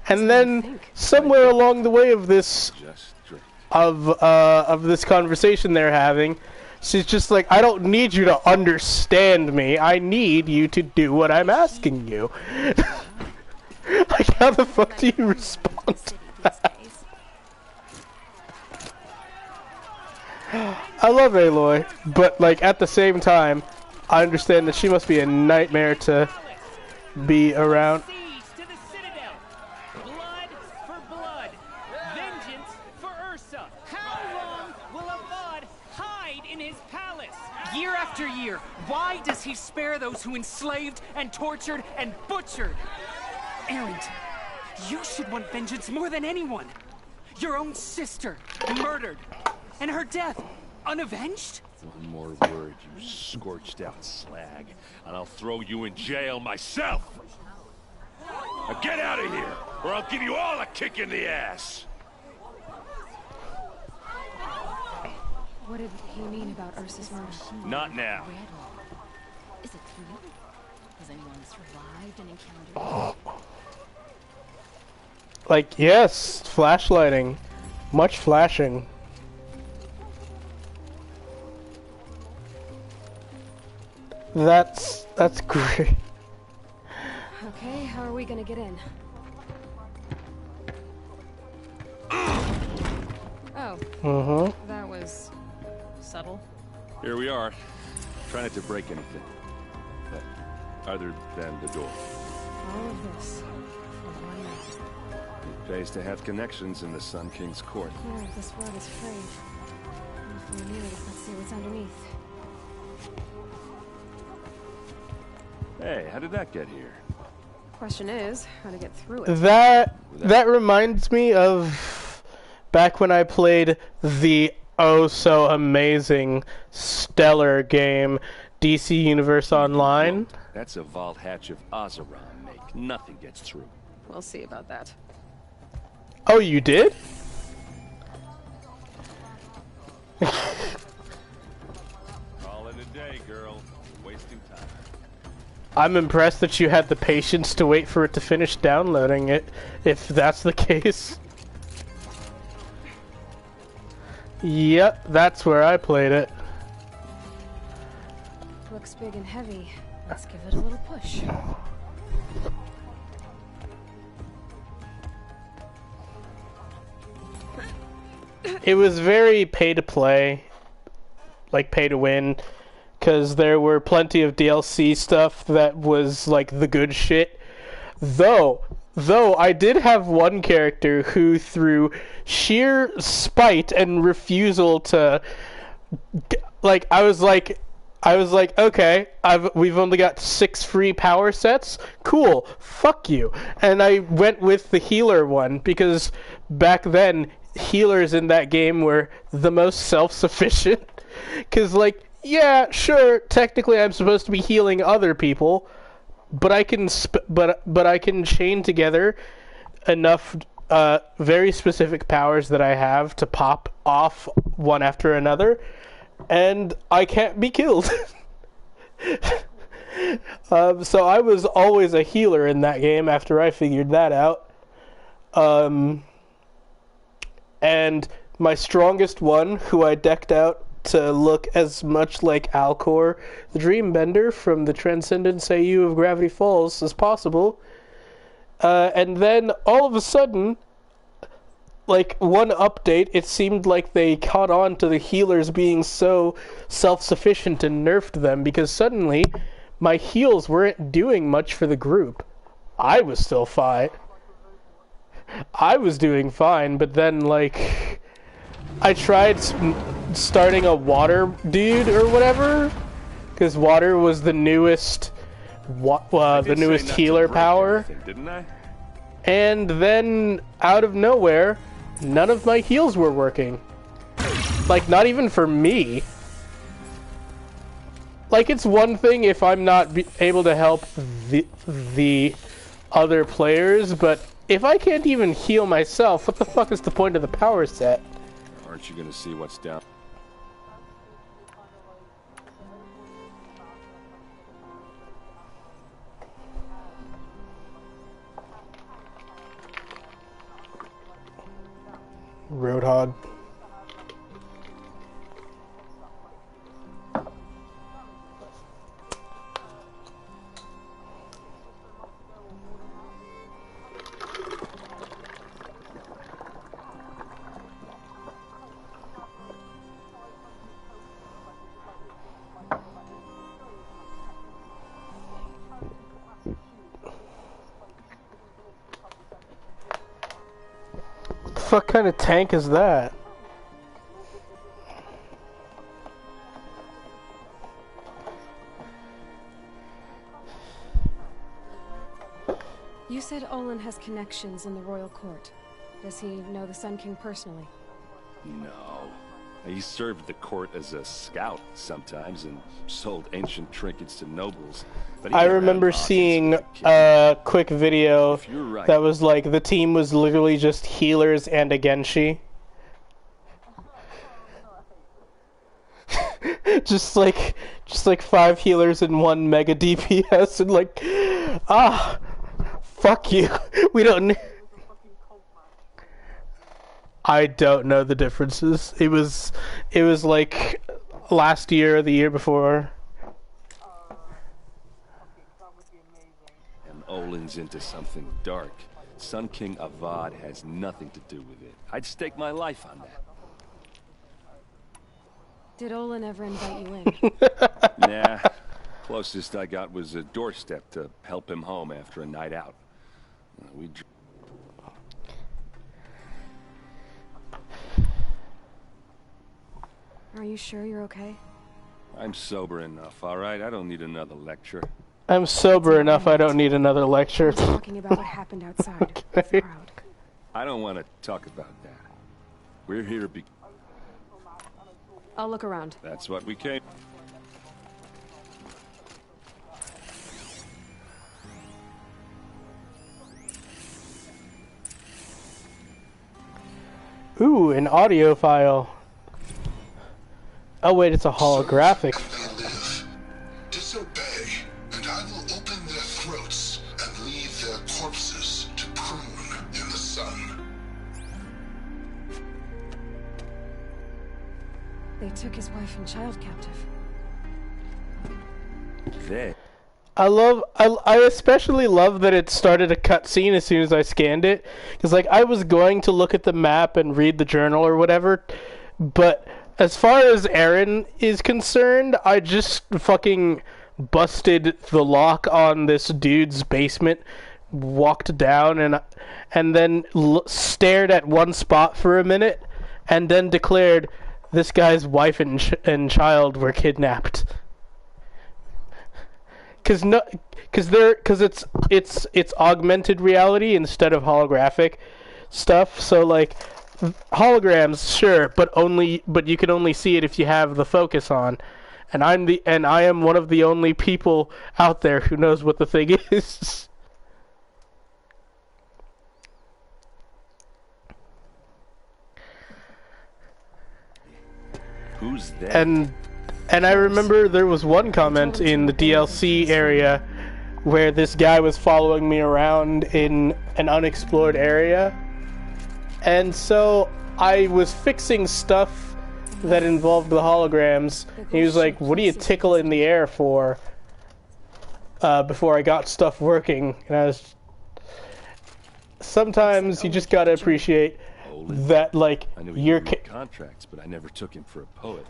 and then somewhere along the way of this this conversation they're having, she's just like, I don't need you to understand me, I need you to do what I'm asking you. Like, how the fuck do you respond to that? I love Aloy, but like at the same time, I understand that she must be a nightmare to be around. Blood for blood, vengeance for Ursa. How long will Avad hide in his palace? Year after year, why does he spare those who enslaved and tortured and butchered? Erend, you should want vengeance more than anyone. Your own sister, murdered. And her death, unavenged? One more word, you scorched out slag, and I'll throw you in jail myself! Now get out of here, or I'll give you all a kick in the ass! What did he mean about Ursa's murder? Not now. Is it true? Has anyone survived an encounter? Like, yes, flashlighting. Much flashing. That's great. Okay, how are we gonna get in? Oh. That was subtle. Here we are. Try not to break anything. But other than the door. All of this for one night. It pays to have connections in the Sun King's court. Yeah, this road is free. If we're near it, let's see what's underneath. Hey, how did that get here? Question is, how to get through it. That reminds me of back when I played the oh so amazing stellar game DC Universe Online. That's a vault hatch of Oseram make. Nothing gets through. We'll see about that. Oh, you did? Call it a day, girl. You're wasting time. I'm impressed that you had the patience to wait for it to finish downloading it, if that's the case. Yep, that's where I played it. Looks big and heavy. Let's give it a little push. It was very pay to play, like pay to win, because there were plenty of DLC stuff that was like the good shit. Though I did have one character who, through sheer spite and refusal to, like, I was like, okay, we've only got 6 free power sets. Cool, fuck you. And I went with the healer one because back then healers in that game were the most self-sufficient. Because, like, yeah, sure, technically I'm supposed to be healing other people, but I can but I can chain together enough very specific powers that I have to pop off one after another, and I can't be killed. So I was always a healer in that game after I figured that out. And my strongest one, who I decked out to look as much like Alcor, the Dreambender from the Transcendent Seiyuu of Gravity Falls as possible. And then all of a sudden, like one update, it seemed like they caught on to the healers being so self-sufficient and nerfed them, because suddenly my heals weren't doing much for the group. I was still fine. I was doing fine, but then like I tried starting a water dude or whatever, because water was the newest healer power. Anything, didn't I? And then out of nowhere, none of my heals were working. Like, not even for me. Like, it's one thing if I'm not able to help the other players, but if I can't even heal myself, what the fuck is the point of the power set? Aren't you gonna see what's down? Roadhog. What kind of tank is that? You said Olin has connections in the royal court. Does he know the Sun King personally? No. He served the court as a scout sometimes and sold ancient trinkets to nobles. But I remember seeing a quick video that was like the team was literally just healers and a Genshi. just like 5 healers and 1 mega DPS, and like, fuck you. We don't. I don't know the differences. It was like last year or the year before. And Olin's into something dark. Sun King Avad has nothing to do with it. I'd stake my life on that. Did Olin ever invite you in? Nah. Closest I got was a doorstep to help him home after a night out. Are you sure you're okay? I'm sober enough, all right? I don't need another lecture. I'm sober enough, I don't need another lecture. Talking about what happened outside. Okay. I don't want to talk about that. We're here I'll look around. That's what we came. Ooh, an audio file. Oh wait, it's a holographic. Disobey, and I will open their throats and leave their corpses to prune in the sun. They took his wife and child captive. I especially love that it started a cutscene as soon as I scanned it, because like I was going to look at the map and read the journal or whatever, but as far as Eren is concerned, I just fucking busted the lock on this dude's basement, walked down, and then stared at one spot for a minute, and then declared this guy's wife and child were kidnapped. Because it's augmented reality instead of holographic stuff. So like holograms, sure, but you can only see it if you have the focus on. And I am one of the only people out there who knows what the thing is. Who's that? And I remember there was one comment in the DLC area where this guy was following me around in an unexplored area. And so I was fixing stuff that involved the holograms. He was like, "What do you tickle in the air for?" Before I got stuff working. And I was... Sometimes you just gotta appreciate that, like, I knew he read contracts, but I never took him for a poet.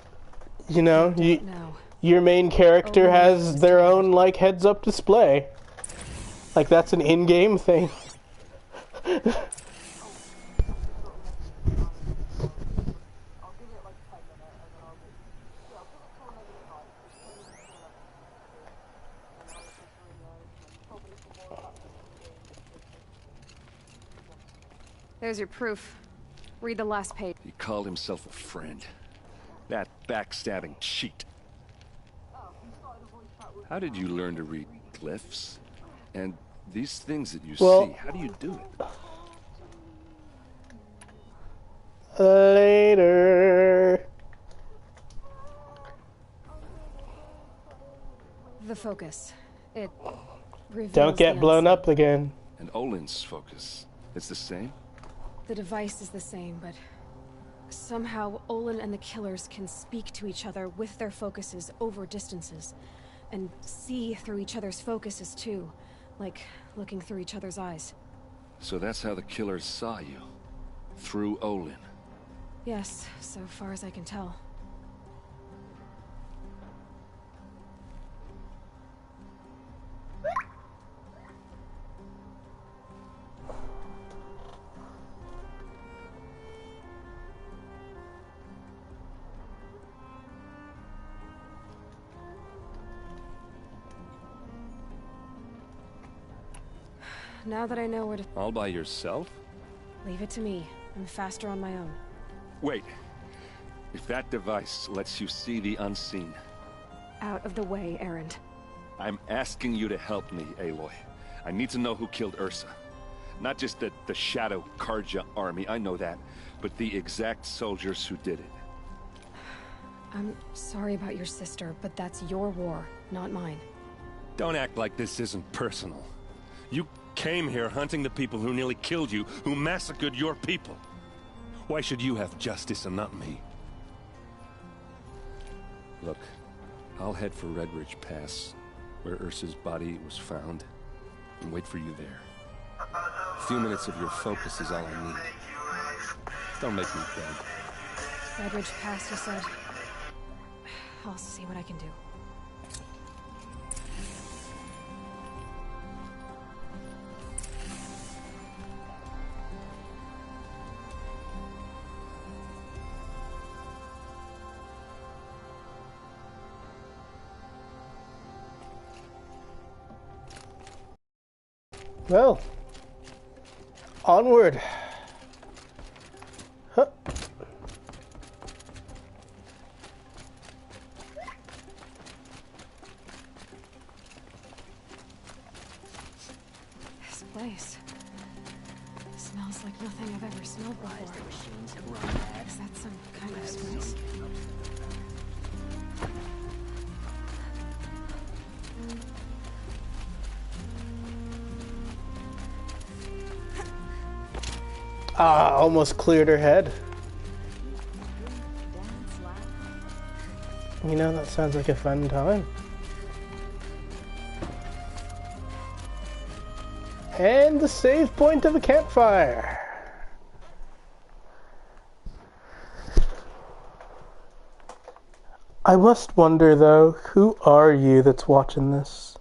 You know, your main character has their own, like, heads-up display. Like, that's an in-game thing. There's your proof. Read the last page. He called himself a friend. That backstabbing cheat. How did you learn to read glyphs? And these things that you see, how do you do it? Later. The focus. It reveals Don't get blown up again. And Olin's focus. It's the same? The device is the same, but somehow Olin and the killers can speak to each other with their focuses over distances, and see through each other's focuses too, like looking through each other's eyes. So that's how the killers saw you? Through Olin? Yes, so far as I can tell. Now that I know where to... All by yourself? Leave it to me. I'm faster on my own. Wait. If that device lets you see the unseen... Out of the way, Erend. I'm asking you to help me, Aloy. I need to know who killed Ursa. Not just the Shadow Carja army, I know that, but the exact soldiers who did it. I'm sorry about your sister, but that's your war, not mine. Don't act like this isn't personal. You came here hunting the people who nearly killed you, who massacred your people. Why should you have justice and not me? Look, I'll head for Redridge Pass, where Ursa's body was found, and wait for you there. A few minutes of your focus is all I need. Don't make me beg. Redridge Pass, you said? I'll see what I can do. Well, onward. Huh. This place smells like nothing I've ever smelled before. Is that some kind of spice? Ah, almost cleared her head. You know, that sounds like a fun time. And the save point of a campfire. I must wonder, though, who are you that's watching this?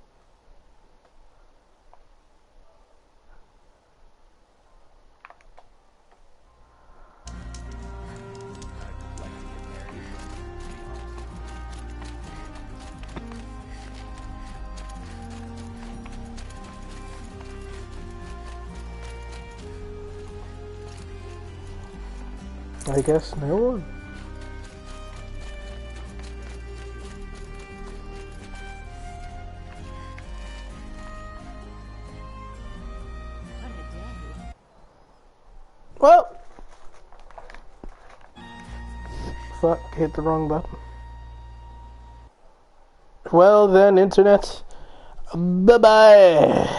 I guess no one. Well, fuck, hit the wrong button. Well then, internet, bye-bye.